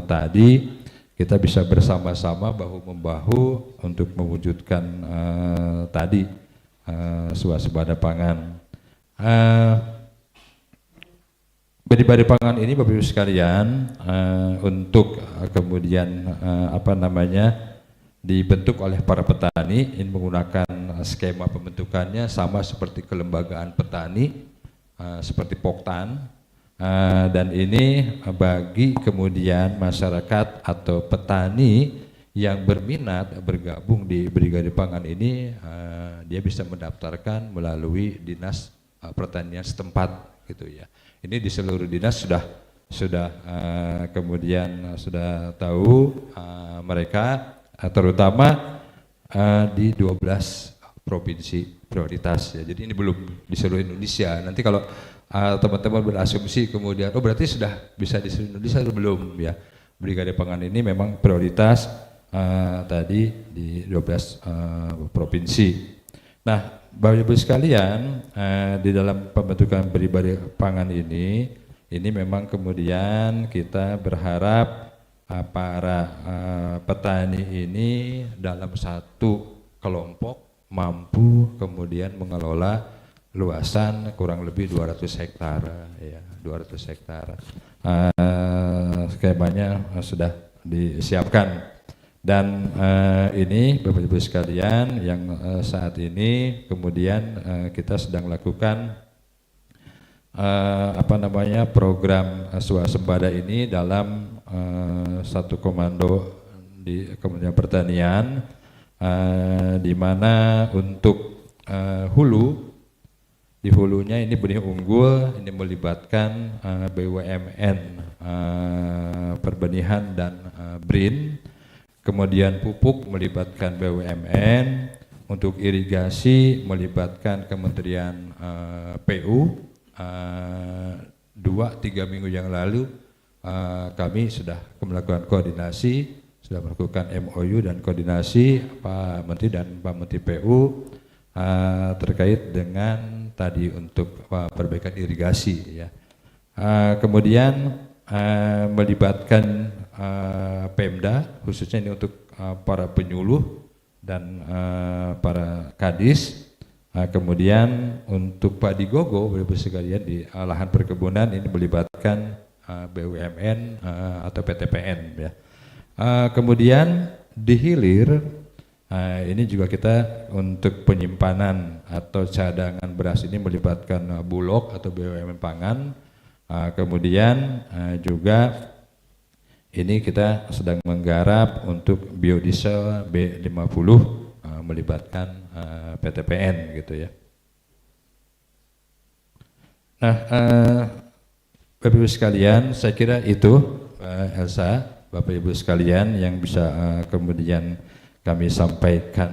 tadi kita bisa bersama-sama bahu-membahu untuk mewujudkan tadi swasembada pangan. Brigade pangan ini Bapak Ibu sekalian untuk kemudian dibentuk oleh para petani, ini menggunakan skema pembentukannya sama seperti kelembagaan petani seperti Poktan, dan ini bagi kemudian masyarakat atau petani yang berminat bergabung di Brigade Pangan ini, dia bisa mendaftarkan melalui Dinas Pertanian setempat gitu ya. Ini di seluruh dinas sudah kemudian sudah tahu mereka terutama di 12 provinsi prioritas ya. Jadi ini belum di seluruh Indonesia. Nanti kalau teman-teman berasumsi kemudian oh berarti sudah bisa di seluruh Indonesia, belum ya. Brigade Pangan ini memang prioritas tadi di 12 provinsi. Nah, Bapak Ibu sekalian, di dalam pembentukan Brigade Pangan ini memang kemudian kita berharap para petani ini dalam satu kelompok mampu kemudian mengelola luasan kurang lebih 200 hektar ya, 200 hektar. Skemanya sudah disiapkan. Dan ini Bapak Ibu sekalian yang saat ini kemudian kita sedang lakukan program swasembada ini dalam satu komando di Kementerian Pertanian, di mana untuk hulu Di hulunya ini benih unggul, ini melibatkan BUMN perbenihan dan BRIN. Kemudian pupuk melibatkan BUMN, untuk irigasi melibatkan Kementerian PU. 2-3 minggu yang lalu kami sudah melakukan koordinasi, sudah melakukan MOU dan koordinasi Pak Menteri dan Pak Menteri PU terkait dengan tadi untuk perbaikan irigasi ya. Kemudian melibatkan Pemda, khususnya ini untuk para penyuluh dan para kadis. Kemudian untuk padi gogo, Bapak Ibu sekalian, di lahan perkebunan ini melibatkan BUMN atau PTPN ya. Kemudian di hilir ini juga kita untuk penyimpanan atau cadangan beras ini melibatkan Bulog atau BUMN pangan. Kemudian juga ini kita sedang menggarap untuk biodiesel B50 melibatkan PTPN gitu ya. Nah, Bapak Ibu sekalian, saya kira itu Elsa, Bapak Ibu sekalian yang bisa kemudian kami sampaikan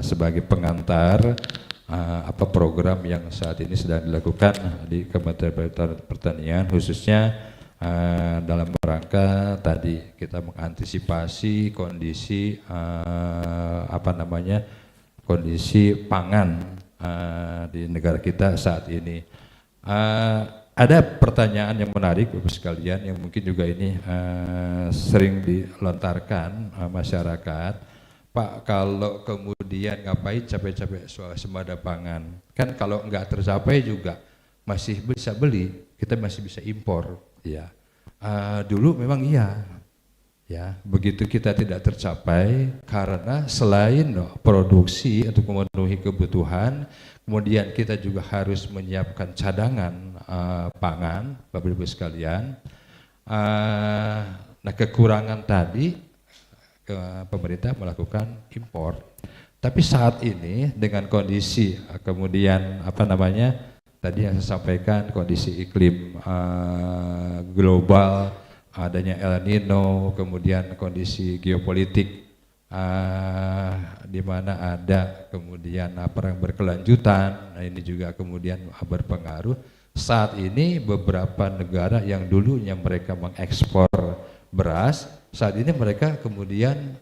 sebagai pengantar apa program yang saat ini sedang dilakukan di Kementerian Pertanian, khususnya dalam rangka tadi kita mengantisipasi kondisi kondisi pangan di negara kita saat ini. Ada pertanyaan yang menarik Bapak sekalian yang mungkin juga ini sering dilontarkan masyarakat. Pak, kalau kemudian ngapain capek-capek swasembada pangan? Kan kalau nggak tercapai juga masih bisa beli, kita masih bisa impor. Ya, dulu memang iya, ya. Begitu kita tidak tercapai karena selain produksi untuk memenuhi kebutuhan, kemudian kita juga harus menyiapkan cadangan pangan, Bapak Ibu sekalian. Nah, kekurangan tadi pemerintah melakukan impor. Tapi saat ini dengan kondisi kemudian tadi yang saya sampaikan, kondisi iklim global, adanya El Nino, kemudian kondisi geopolitik di mana ada kemudian perang berkelanjutan, nah ini juga kemudian berpengaruh. Saat ini beberapa negara yang dulunya mereka mengekspor beras, saat ini mereka kemudian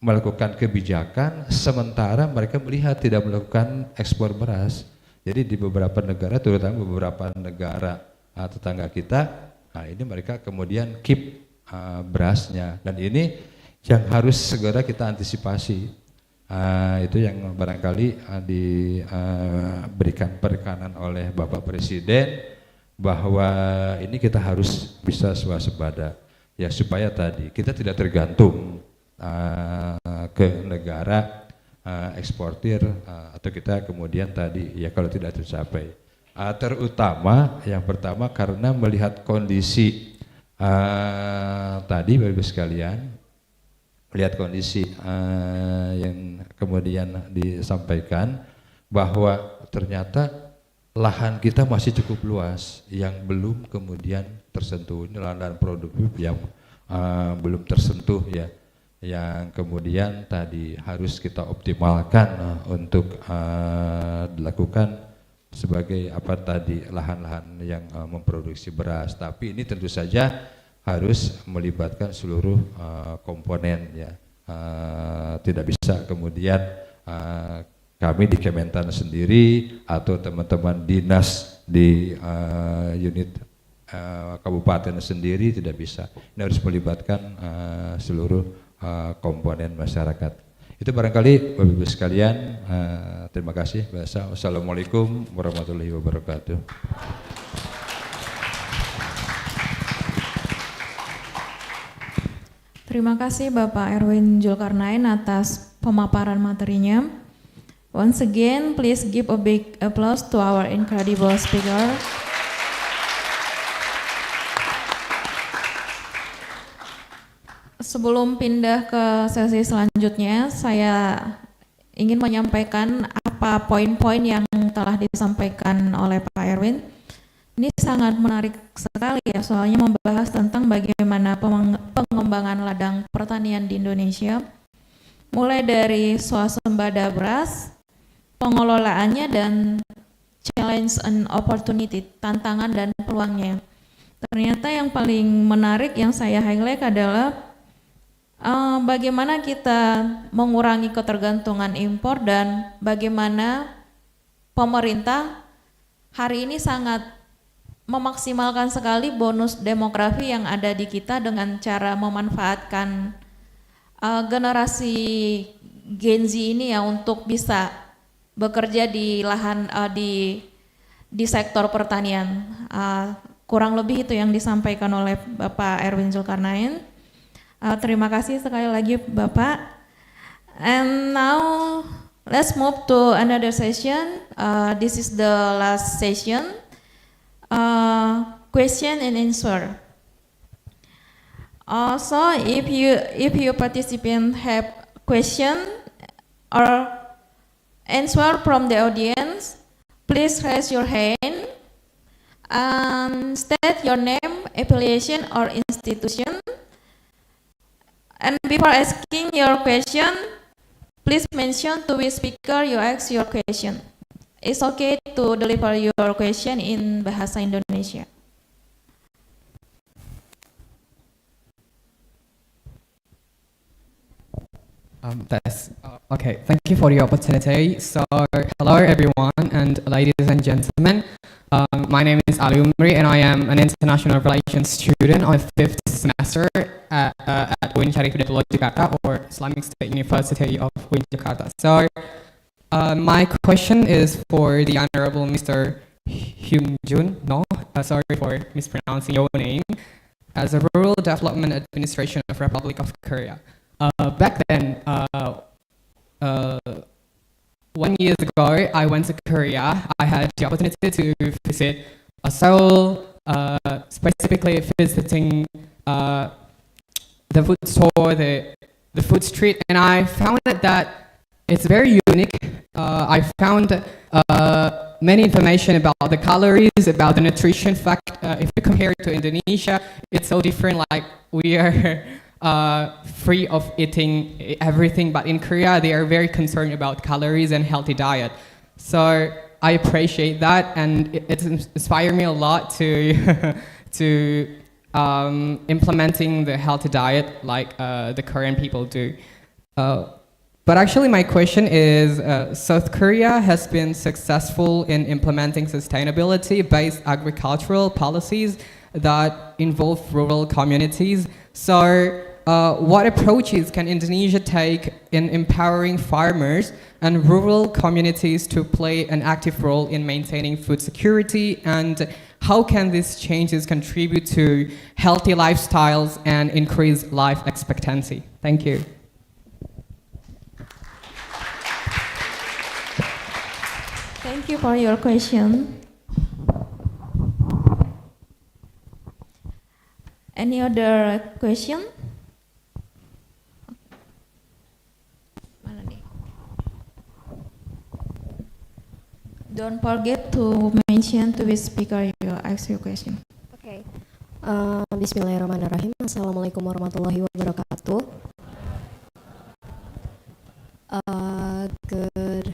melakukan kebijakan sementara mereka melihat tidak melakukan ekspor beras. Jadi di beberapa negara, terutama beberapa negara tetangga kita, nah ini mereka kemudian keep berasnya, dan ini yang harus segera kita antisipasi. Itu yang barangkali diberikan penekanan oleh Bapak Presiden bahwa ini kita harus bisa swasembada ya, supaya tadi kita tidak tergantung ke negara eksportir atau kita kemudian tadi ya kalau tidak tercapai. Terutama yang pertama karena melihat kondisi tadi Bapak Ibu sekalian, melihat kondisi yang kemudian disampaikan bahwa ternyata lahan kita masih cukup luas yang belum kemudian tersentuh. Ini lahan produktif yang belum tersentuh ya, yang kemudian tadi harus kita optimalkan untuk dilakukan sebagai lahan-lahan yang memproduksi beras. Tapi ini tentu saja harus melibatkan seluruh komponen ya. Tidak bisa kemudian kami di Kementan sendiri atau teman-teman dinas di unit kabupaten sendiri tidak bisa. Ini harus melibatkan seluruh komponen masyarakat. Itu barangkali Bapak Ibu sekalian. Terima kasih. Wassalamualaikum warahmatullahi wabarakatuh. Terima kasih Bapak Erwin Zulkarnain atas pemaparan materinya. Once again, please give a big applause to our incredible speaker. Sebelum pindah ke sesi selanjutnya, saya ingin menyampaikan apa beberapa poin-poin yang telah disampaikan oleh Pak Erwin. Ini sangat menarik sekali ya, soalnya membahas tentang bagaimana pengembangan ladang pertanian di Indonesia, mulai dari swasembada beras, pengelolaannya, dan challenge and opportunity, tantangan dan peluangnya. Ternyata yang paling menarik yang saya highlight adalah bagaimana kita mengurangi ketergantungan impor dan bagaimana pemerintah hari ini sangat memaksimalkan sekali bonus demografi yang ada di kita dengan cara memanfaatkan generasi Gen Z ini ya untuk bisa bekerja di lahan di sektor pertanian. Kurang lebih itu yang disampaikan oleh Bapak Erwin Zulkarnain. Terima kasih sekali lagi Bapak. And now let's move to another session. This is the last session. Question and answer. So if you participant have question or answer from the audience, please raise your hand and state your name, affiliation or institution. And before asking your question, please mention to which speaker you ask your question. It's okay to deliver your question in Bahasa Indonesia. Okay. Thank you for the opportunity. So, hello everyone and ladies and gentlemen. My name is Ali Umri and I am an international relations student on 5th semester at UIN Syarif Hidayatullah Jakarta, or Islamic State University of UIN Jakarta. So, my question is for the Honorable Mr. Hyung Jun. No, sorry for mispronouncing your name. As a Rural Development Administration of Republic of Korea. Back then, 1 year ago, I went to Korea. I had the opportunity to visit Seoul, specifically visiting the food store, the food street, and I found that it's very unique. I found many information about the calories, about the nutrition fact. If you compare it to Indonesia, it's so different. Like we are free of eating everything, but in Korea they are very concerned about calories and healthy diet. So I appreciate that, and it inspired me a lot to to implementing the healthy diet like the Korean people do. But actually my question is, South Korea has been successful in implementing sustainability-based agricultural policies that involve rural communities. So what approaches can Indonesia take in empowering farmers and rural communities to play an active role in maintaining food security, and how can these changes contribute to healthy lifestyles and increase life expectancy? Thank you. Thank you for your question. Any other question? Mana nih? Don't forget to mention to the speaker you ask your question. Okay. Bismillahirrahmanirrahim. Assalamualaikum warahmatullahi wabarakatuh. Good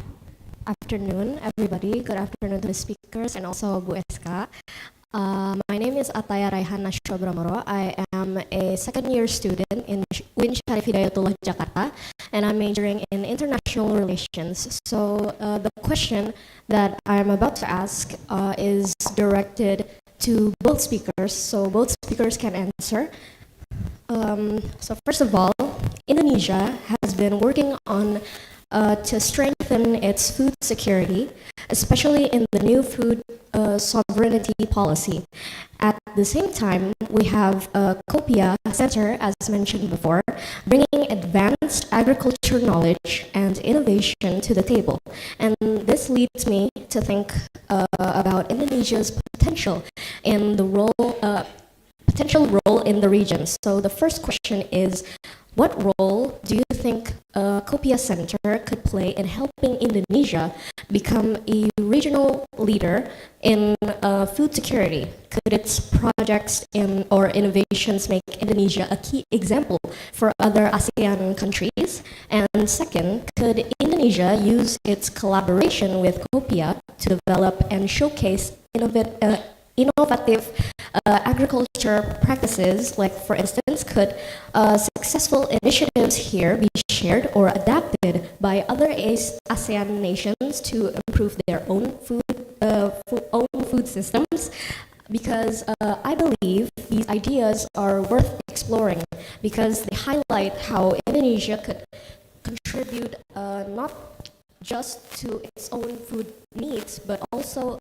afternoon, everybody. Good afternoon to the speakers and also Bu Eska. My name is Ataya Raihana Shobramoro. I am a second-year student in UIN Syarif Hidayatullah Jakarta, and I'm majoring in international relations. So the question that I'm about to ask is directed to both speakers, so both speakers can answer. So first of all, Indonesia has been working on to strengthen its food security, especially in the new food sovereignty policy. At the same time, we have a COPIA Center, as mentioned before, bringing advanced agriculture knowledge and innovation to the table. And this leads me to think about Indonesia's potential in the potential role in the region. So the first question is, what role do you think Kopia Center could play in helping Indonesia become a regional leader in food security? Could its projects or innovations make Indonesia a key example for other ASEAN countries? And second, could Indonesia use its collaboration with Kopia to develop and showcase innovative agriculture practices? Like, for instance, could successful initiatives here be shared or adapted by other ASEAN nations to improve their own food systems? Because I believe these ideas are worth exploring because they highlight how Indonesia could contribute not just to its own food needs, but also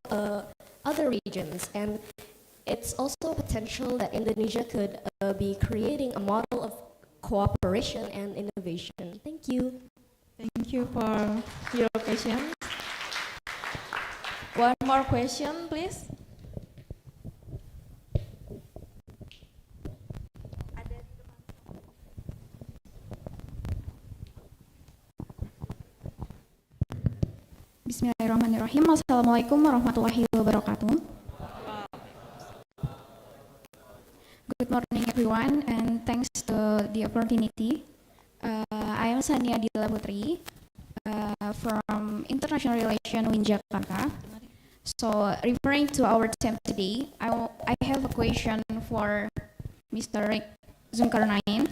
other regions. And it's also potential that Indonesia could be creating a model of cooperation and innovation. Thank you. Thank you for your question. One more question, please. Bismillahirrahmanirrahim. Assalamualaikum warahmatullahi wabarakatuh. Good morning everyone and thanks to the opportunity. I am Sania Dila Putri from International Relations UIN Jakarta. So referring to our theme today, I have a question for Mr. Zulkarnain.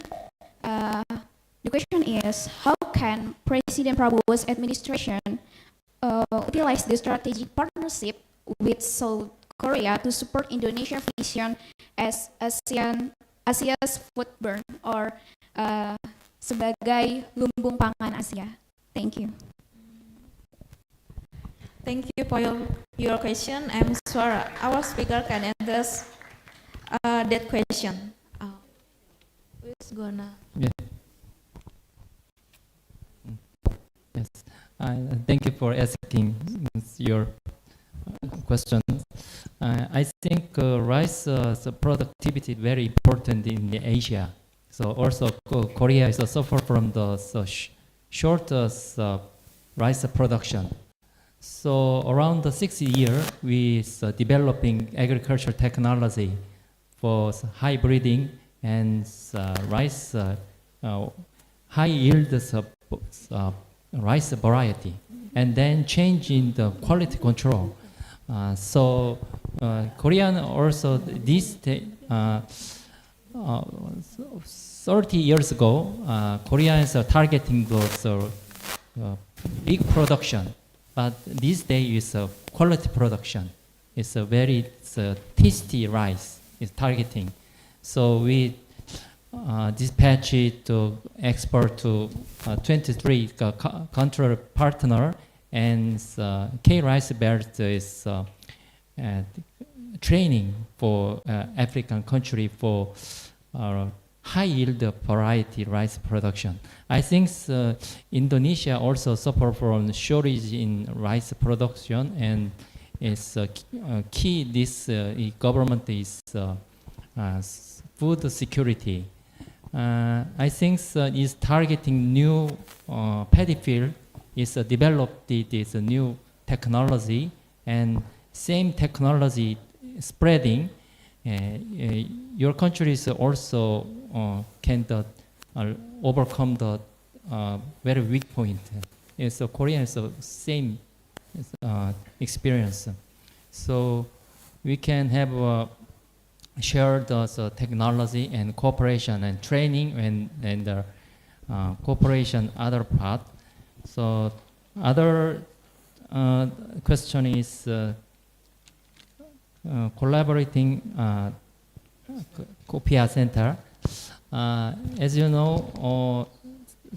The question is, how can President Prabowo's administration utilize the strategic partnership with South Korea to support Indonesia's vision as Asia's food born or sebagai lumbung pangan Asia? Thank you. Thank you for your question. I'm sure our speaker can address that question. Who's gonna? Yeah. Yes. Thank you for asking your question. I think rice productivity is very important in Asia. So also Korea is suffer from the short rice production. So around the 6 year, we developing agricultural technology for hybriding and rice high yield rice variety, and then changing the quality control. So Korean also 30 years ago, Koreans are targeting those big production, but these days is quality production. It's a very tasty rice is targeting. So we dispatch it to export to 23 country partner, and K-Rice Belt is training for African country for high yield variety rice production. I think Indonesia also suffer from shortage in rice production, and it's key. This government is food security. I think is targeting new paddy field, is developed this new technology, and same technology spreading. Your country is also can overcome the very weak point. So Korea is the same experience. So we can have share the technology and cooperation and training and cooperation other part. So other question is collaborating Kopia Center. As you know,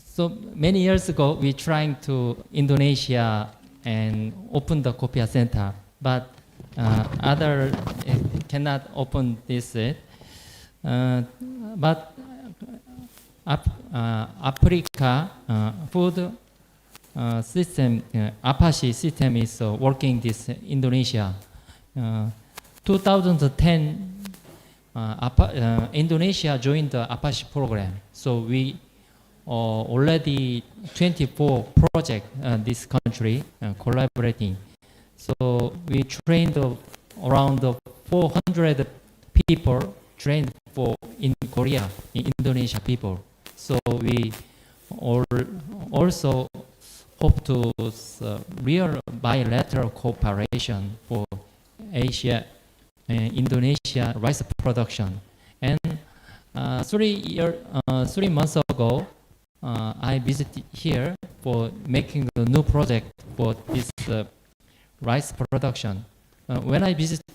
so many years ago we trying to Indonesia and open the Kopia Center, but other cannot open this. But Africa food system, Apache system is working this Indonesia. 2010, Indonesia joined the Apache program. So we already 24 projects this country collaborating. So we trained around 400 people trained in Korea, in Indonesia people. So we also hope to real bilateral cooperation for Asia and Indonesia rice production. And 3 months ago, I visited here for making a new project for this rice production. When I visited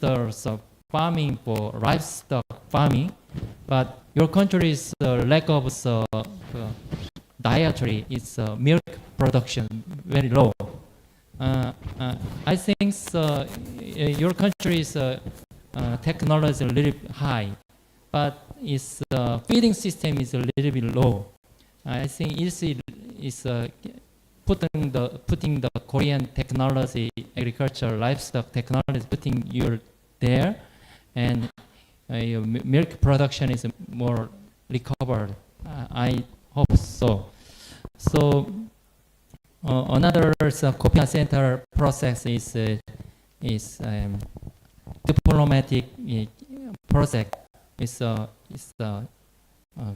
farming for livestock farming, but your country's lack of dietary is milk production very low. I think your country's technology is a little bit high, but its feeding system is a little bit low. I think is putting the Korean technology, agriculture, livestock technology, putting your there, and your milk production is more recovered. I hope so. So another COPIA Center process is diplomatic project. It's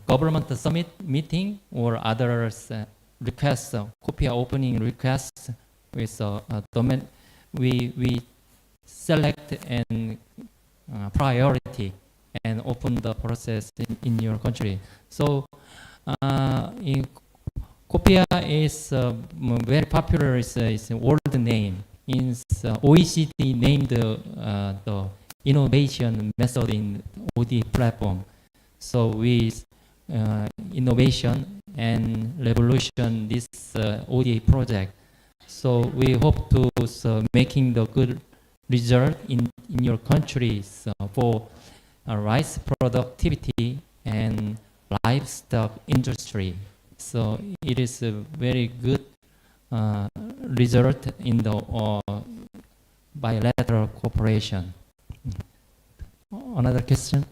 government summit meeting or others requests, COPIA opening requests with we select and priority and open the process in your country. So in COPIA is very popular. Is a world name. In OECD named the innovation method in OD platform. So we innovation and revolution this ODA project. So we hope to making the good result in your countries for rice productivity and livestock industry. So it is a very good result in the bilateral cooperation. Another question?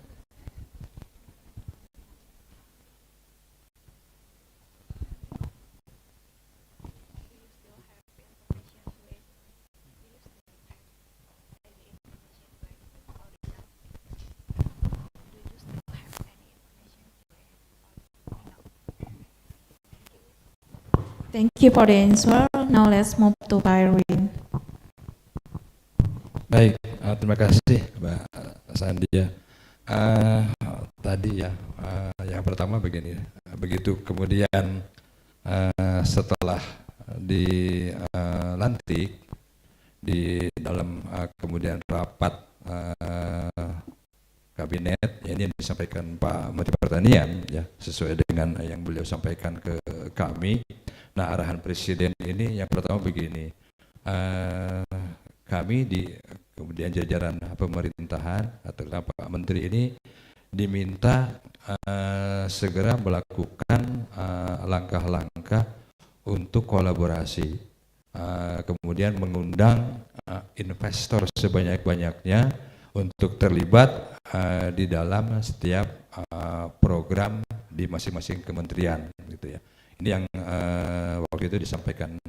Thank you for the answer. Now let's move to Pak Erwin. Baik, terima kasih Mbak Sandia. Tadi ya, yang pertama begini, begitu kemudian setelah dilantik di dalam kemudian rapat kabinet, ya, ini yang disampaikan Pak Menteri Pertanian ya, sesuai dengan yang beliau sampaikan ke kami. Nah, arahan Presiden ini yang pertama begini, kami kemudian jajaran pemerintahan atau Pak Menteri ini diminta segera melakukan langkah-langkah untuk kolaborasi, kemudian mengundang investor sebanyak-banyaknya untuk terlibat di dalam setiap program di masing-masing kementerian, gitu ya. Ini yang waktu itu disampaikan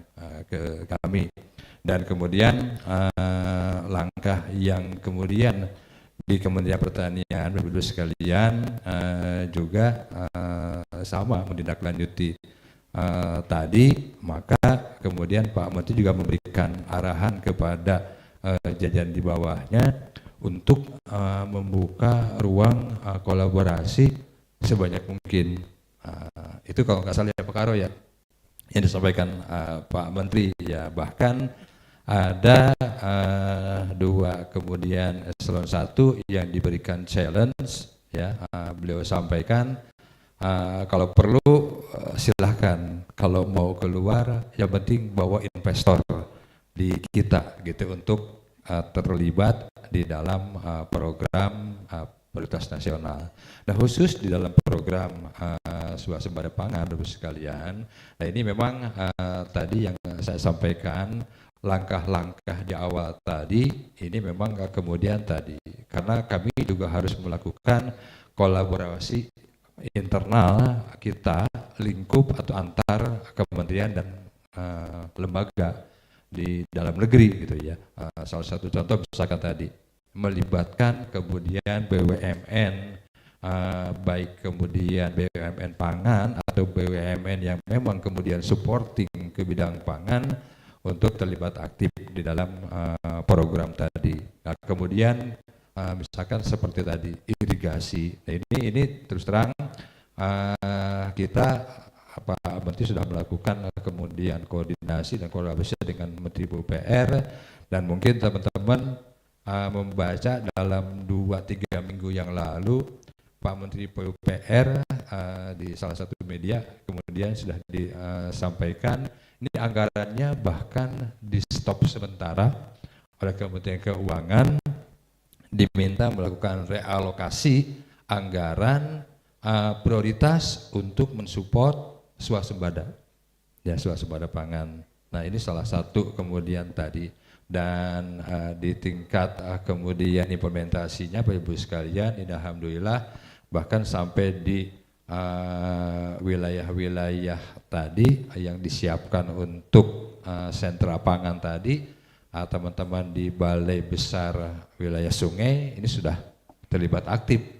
ke kami, dan kemudian langkah yang kemudian di Kementerian Pertanian Bapak-Ibu sekalian juga sama menindaklanjuti tadi, maka kemudian Pak Menteri juga memberikan arahan kepada jajaran di bawahnya untuk membuka ruang kolaborasi sebanyak mungkin. Itu kalau nggak salah ya Pak Karo ya, yang disampaikan Pak Menteri ya, bahkan ada 2 kemudian eselon 1 yang diberikan challenge ya, beliau sampaikan kalau perlu silahkan, kalau mau keluar yang penting bawa investor di kita gitu untuk terlibat di dalam program prioritas nasional. Nah, khusus di dalam program swasembada pangan Bapak sekalian, nah ini memang tadi yang saya sampaikan, langkah-langkah di awal tadi ini memang kemudian tadi karena kami juga harus melakukan kolaborasi internal kita, lingkup atau antar kementerian dan lembaga di dalam negeri gitu ya. Salah satu contoh misalkan tadi melibatkan kemudian BUMN, baik kemudian BUMN pangan atau BUMN yang memang kemudian supporting ke bidang pangan untuk terlibat aktif di dalam program tadi. Nah, kemudian misalkan seperti tadi irigasi. Nah, ini terus terang kita Menteri sudah melakukan kemudian koordinasi dan kolaborasi dengan Menteri PUPR, dan mungkin teman-teman membaca dalam 2-3 minggu yang lalu Pak Menteri PUPR di salah satu media kemudian sudah disampaikan ini anggarannya bahkan di stop sementara oleh Kementerian Keuangan, diminta melakukan realokasi anggaran prioritas untuk mensupport swasembada, ya swasembada pangan. Nah ini salah satu kemudian tadi, dan di tingkat kemudian implementasinya Bapak Ibu sekalian, ini alhamdulillah bahkan sampai di wilayah-wilayah tadi yang disiapkan untuk sentra pangan tadi, teman-teman di Balai Besar Wilayah Sungai ini sudah terlibat aktif.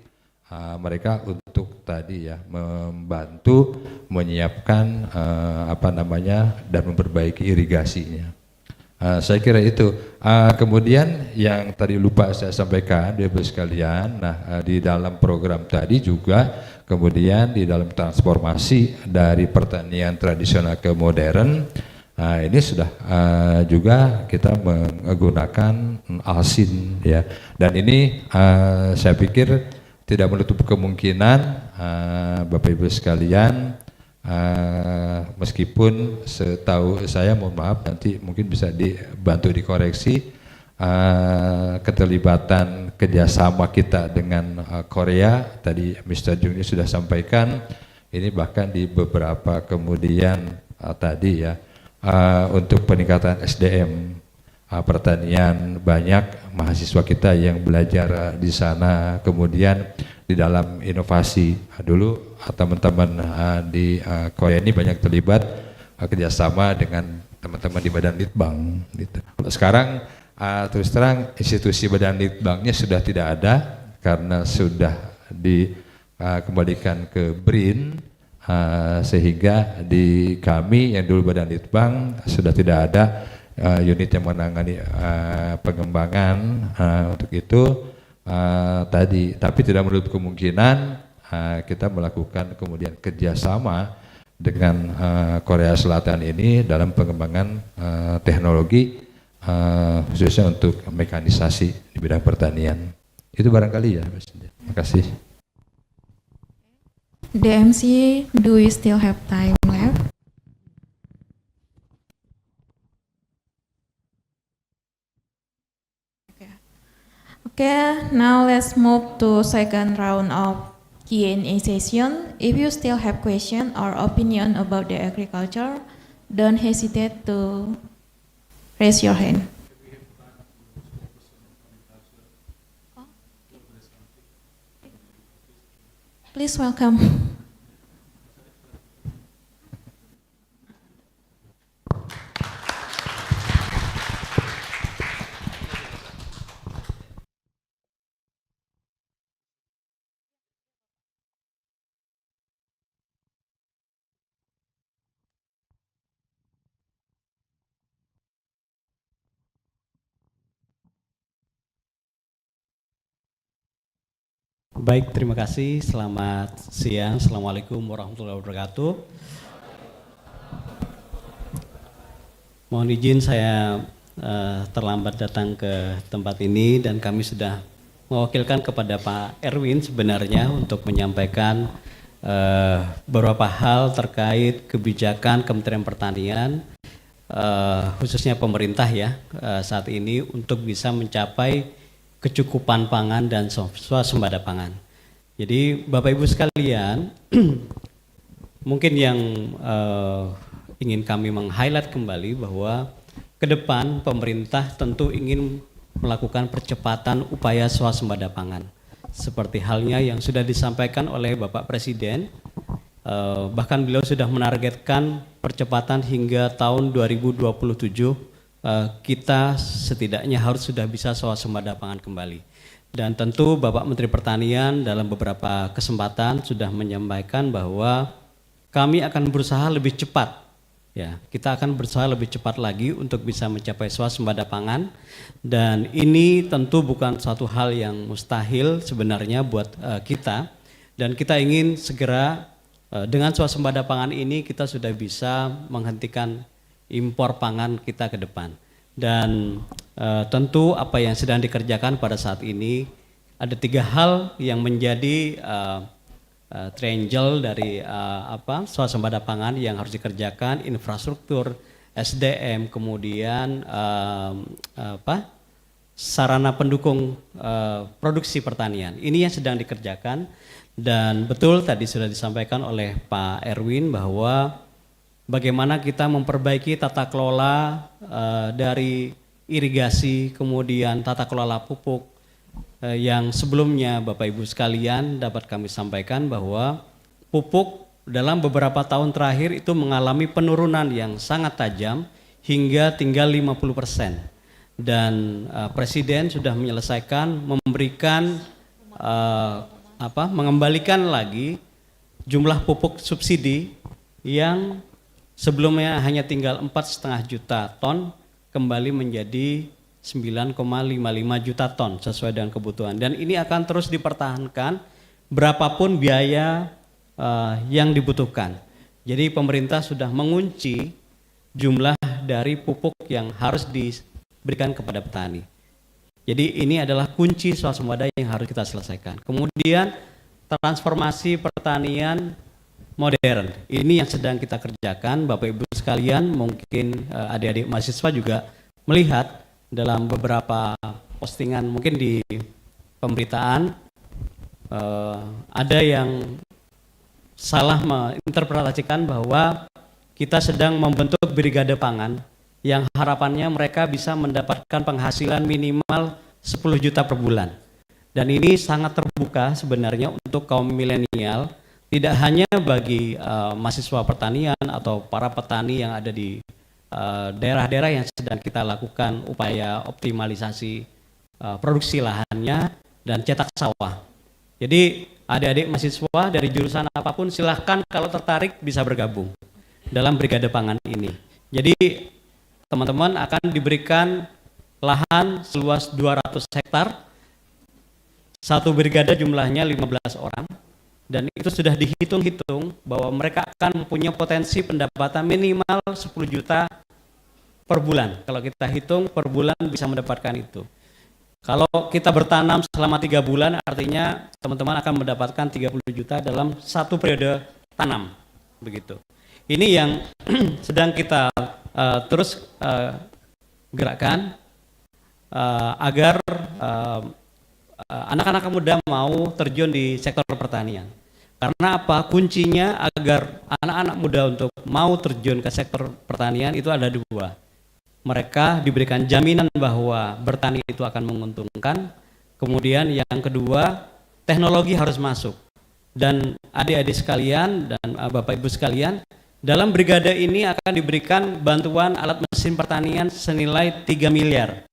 Mereka untuk tadi ya membantu menyiapkan dan memperbaiki irigasinya. Saya kira itu. Kemudian yang tadi lupa saya sampaikan, Bapak sekalian, di dalam program tadi juga kemudian di dalam transformasi dari pertanian tradisional ke modern, ini sudah juga kita menggunakan alsin ya, dan ini saya pikir tidak menutup kemungkinan Bapak Ibu sekalian, meskipun setahu saya, mohon maaf nanti mungkin bisa dibantu dikoreksi, keterlibatan kerjasama kita dengan Korea, tadi Mr. Jung sudah sampaikan, ini bahkan di beberapa kemudian tadi ya, untuk peningkatan SDM pertanian, banyak mahasiswa kita yang belajar di sana, kemudian di dalam inovasi. Dulu teman-teman di Korea ini banyak terlibat kerjasama dengan teman-teman di Badan Litbang. Gitu. Sekarang terus terang institusi Badan Litbangnya sudah tidak ada karena sudah dikembalikan ke BRIN, sehingga di kami yang dulu Badan Litbang sudah tidak ada unit yang menangani pengembangan untuk itu tadi, tapi tidak menutup kemungkinan kita melakukan kemudian kerjasama dengan Korea Selatan ini dalam pengembangan teknologi khususnya untuk mekanisasi di bidang pertanian. Itu barangkali ya, Mas. Terima kasih. DMC, do we still have time left? Okay, now let's move to second round of Q&A session. If you still have question or opinion about the agriculture, don't hesitate to raise your hand. Please welcome. Baik, terima kasih. Selamat siang. Assalamualaikum warahmatullahi wabarakatuh. Mohon izin saya terlambat datang ke tempat ini, dan kami sudah mewakilkan kepada Pak Erwin sebenarnya untuk menyampaikan beberapa hal terkait kebijakan Kementerian Pertanian, khususnya pemerintah ya saat ini untuk bisa mencapai kecukupan pangan dan swasembada pangan. Jadi Bapak Ibu sekalian, mungkin yang ingin kami meng-highlight kembali bahwa ke depan pemerintah tentu ingin melakukan percepatan upaya swasembada pangan. seperti halnya yang sudah disampaikan oleh Bapak Presiden. Bahkan beliau sudah menargetkan percepatan hingga tahun 2027 kita setidaknya harus sudah bisa swasembada pangan kembali. Dan tentu Bapak Menteri Pertanian dalam beberapa kesempatan sudah menyampaikan bahwa kami akan berusaha lebih cepat. Ya, kita akan berusaha lebih cepat lagi untuk bisa mencapai swasembada pangan, dan ini tentu bukan suatu hal yang mustahil sebenarnya buat kita, dan kita ingin segera dengan swasembada pangan ini kita sudah bisa menghentikan impor pangan kita ke depan. Dan tentu apa yang sedang dikerjakan pada saat ini ada 3 hal yang menjadi triangle dari swasembada pangan yang harus dikerjakan: infrastruktur, SDM, kemudian sarana pendukung produksi pertanian. Ini yang sedang dikerjakan, dan betul tadi sudah disampaikan oleh Pak Erwin bahwa bagaimana kita memperbaiki tata kelola dari irigasi, kemudian tata kelola pupuk, yang sebelumnya Bapak Ibu sekalian dapat kami sampaikan bahwa pupuk dalam beberapa tahun terakhir itu mengalami penurunan yang sangat tajam hingga tinggal 50%. Dan Presiden sudah menyelesaikan memberikan mengembalikan lagi jumlah pupuk subsidi yang sebelumnya hanya tinggal 4,5 juta ton kembali menjadi 9,55 juta ton sesuai dengan kebutuhan, dan ini akan terus dipertahankan berapapun biaya yang dibutuhkan. Jadi pemerintah sudah mengunci jumlah dari pupuk yang harus diberikan kepada petani. Jadi ini adalah kunci swasembada yang harus kita selesaikan. Kemudian transformasi pertanian modern, ini yang sedang kita kerjakan. Bapak Ibu sekalian, mungkin adik-adik mahasiswa juga melihat dalam beberapa postingan mungkin di pemberitaan ada yang salah menginterpretasikan bahwa kita sedang membentuk brigade pangan yang harapannya mereka bisa mendapatkan penghasilan minimal 10 juta per bulan. Dan ini sangat terbuka sebenarnya untuk kaum milenial, tidak hanya bagi mahasiswa pertanian atau para petani yang ada di daerah-daerah yang sedang kita lakukan upaya optimalisasi produksi lahannya dan cetak sawah. Jadi adik-adik mahasiswa dari jurusan apapun silahkan kalau tertarik bisa bergabung dalam brigade pangan ini. Jadi teman-teman akan diberikan lahan seluas 200 hektar, satu brigade jumlahnya 15 orang, dan itu sudah dihitung-hitung bahwa mereka akan mempunyai potensi pendapatan minimal 10 juta per bulan. Kalau kita hitung per bulan bisa mendapatkan itu. Kalau kita bertanam selama 3 bulan, artinya teman-teman akan mendapatkan 30 juta dalam satu periode tanam. Begitu. Ini yang sedang kita terus gerakkan agar anak-anak muda mau terjun di sektor pertanian. Karena apa? Kuncinya agar anak-anak muda untuk mau terjun ke sektor pertanian itu ada 2. Mereka diberikan jaminan bahwa bertani itu akan menguntungkan. Kemudian yang kedua, teknologi harus masuk. Dan adik-adik sekalian dan Bapak Ibu sekalian, dalam brigade ini akan diberikan bantuan alat mesin pertanian senilai 3 miliar.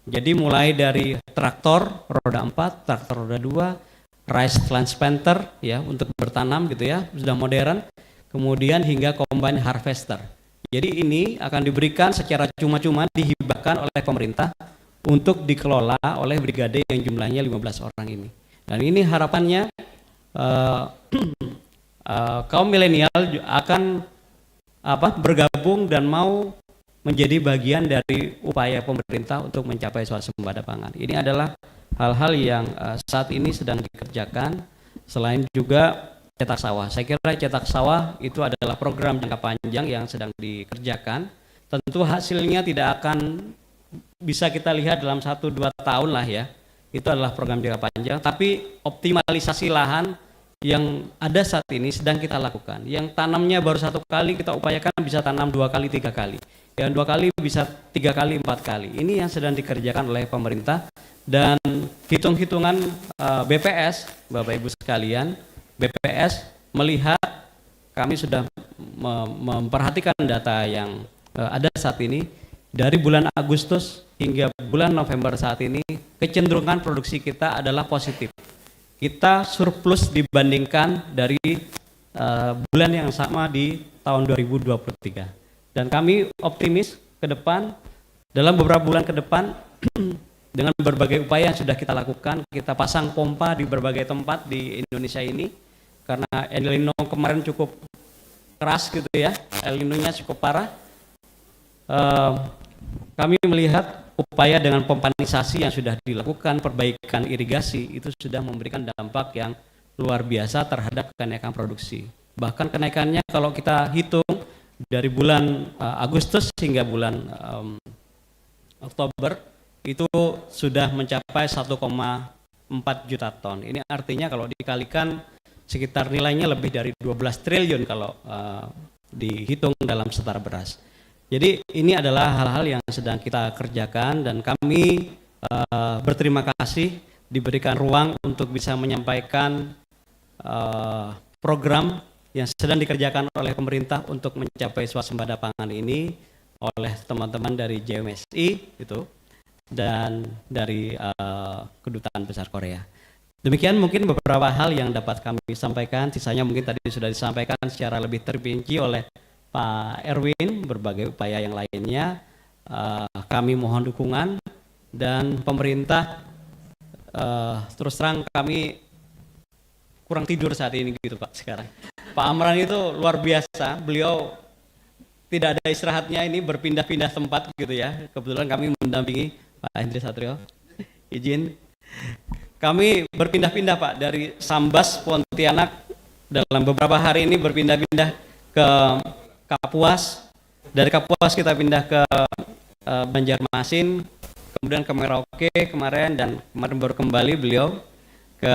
Jadi mulai dari traktor roda 4, traktor roda 2, rice transplanter ya untuk bertanam gitu ya, sudah modern, kemudian hingga combine harvester. Jadi ini akan diberikan secara cuma-cuma, dihibahkan oleh pemerintah untuk dikelola oleh brigade yang jumlahnya 15 orang ini. Dan ini harapannya kaum milenial akan bergabung dan mau menjadi bagian dari upaya pemerintah untuk mencapai swasembada pangan. Ini adalah hal-hal yang saat ini sedang dikerjakan. Selain juga cetak sawah, saya kira cetak sawah itu adalah program jangka panjang yang sedang dikerjakan. Tentu hasilnya tidak akan bisa kita lihat dalam 1-2 tahun lah ya. Itu adalah program jangka panjang, tapi optimalisasi lahan yang ada saat ini sedang kita lakukan. Yang tanamnya baru 1 kali kita upayakan bisa tanam 2 kali, 3 kali. Yang 2 kali bisa 3 kali, 4 kali. Ini yang sedang dikerjakan oleh pemerintah, Dan hitung-hitungan BPS, Bapak Ibu sekalian, BPS melihat kami sudah memperhatikan data yang ada saat ini, dari bulan Agustus hingga bulan November saat ini, kecenderungan produksi kita adalah positif. Kita surplus dibandingkan dari bulan yang sama di tahun 2023. Dan kami optimis ke depan, dalam beberapa bulan ke depan, dengan berbagai upaya yang sudah kita lakukan, kita pasang pompa di berbagai tempat di Indonesia ini, karena El Nino kemarin cukup keras gitu ya, El Nino-nya cukup parah. Kami melihat upaya dengan pompanisasi yang sudah dilakukan, perbaikan irigasi, itu sudah memberikan dampak yang luar biasa terhadap kenaikan produksi. Bahkan kenaikannya kalau kita hitung dari bulan Agustus hingga bulan Oktober, itu sudah mencapai 1,4 juta ton. Ini artinya kalau dikalikan sekitar nilainya lebih dari 12 triliun kalau dihitung dalam setara beras. Jadi ini adalah hal-hal yang sedang kita kerjakan, dan kami berterima kasih diberikan ruang untuk bisa menyampaikan program yang sedang dikerjakan oleh pemerintah untuk mencapai swasembada pangan ini oleh teman-teman dari JMSI itu dan dari Kedutaan Besar Korea. Demikian mungkin beberapa hal yang dapat kami sampaikan, sisanya mungkin tadi sudah disampaikan secara lebih terperinci oleh Pak Erwin, berbagai upaya yang lainnya. Kami mohon dukungan, dan pemerintah terus terang kami kurang tidur saat ini gitu Pak sekarang. Pak Amran itu luar biasa, beliau tidak ada istirahatnya, ini berpindah-pindah tempat gitu ya. Kebetulan kami mendampingi Pak Hendri Satrio, izin. Kami berpindah-pindah Pak, dari Sambas, Pontianak, dalam beberapa hari ini berpindah-pindah ke Kapuas, dari Kapuas kita pindah ke Banjarmasin, kemudian ke Merauke kemarin, dan kemarin baru kembali beliau ke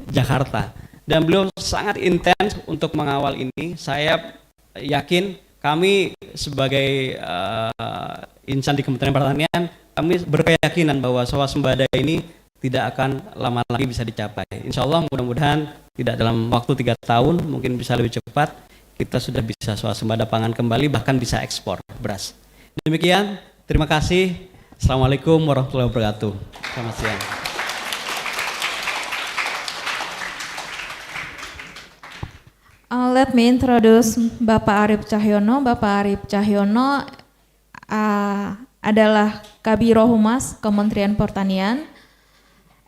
Jakarta. Dan beliau sangat intens untuk mengawal ini. Saya yakin kami sebagai insan di Kementerian Pertanian, kami berkeyakinan bahwa swasembada ini tidak akan lama lagi bisa dicapai. Insya Allah mudah-mudahan tidak dalam waktu 3 tahun, mungkin bisa lebih cepat, kita sudah bisa swasembada pangan kembali, bahkan bisa ekspor beras. Demikian, terima kasih. Assalamualaikum warahmatullahi wabarakatuh. Selamat siang. Let me introduce Bapak Arif Cahyono. Bapak Arif Cahyono adalah Kabiro Humas Kementerian Pertanian.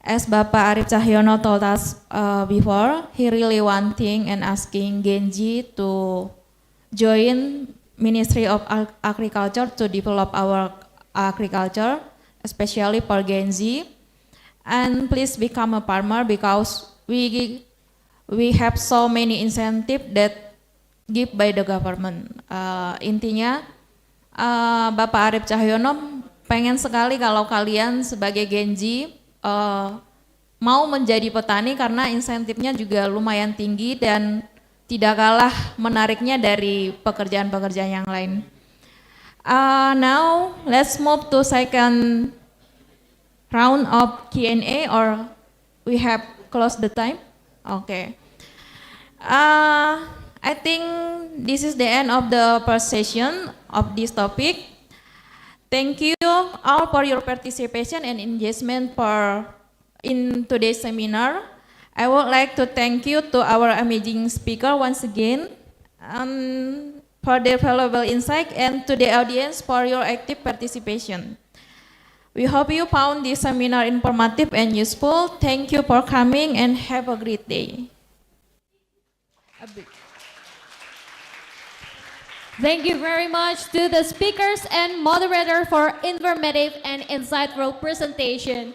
As Bapak Arif Cahyono told us before, he really wanting and asking Genji to join Ministry of Agriculture to develop our agriculture, especially for Genji. And please become a farmer because we have so many incentive that give by the government. Intinya Bapak Arif Cahyono pengen sekali kalau kalian sebagai Genji mau menjadi petani, karena insentifnya juga lumayan tinggi dan tidak kalah menariknya dari pekerjaan-pekerjaan yang lain. Now let's move to second round of Q&A, or we have closed the time. Okay. I think this is the end of the first session of this topic. Thank you all for your participation and engagement in today's seminar. I would like to thank you to our amazing speaker once again for their valuable insight, and to the audience for your active participation. We hope you found this seminar informative and useful. Thank you for coming and have a great day. Thank you very much to the speakers and moderator for informative and insightful presentation.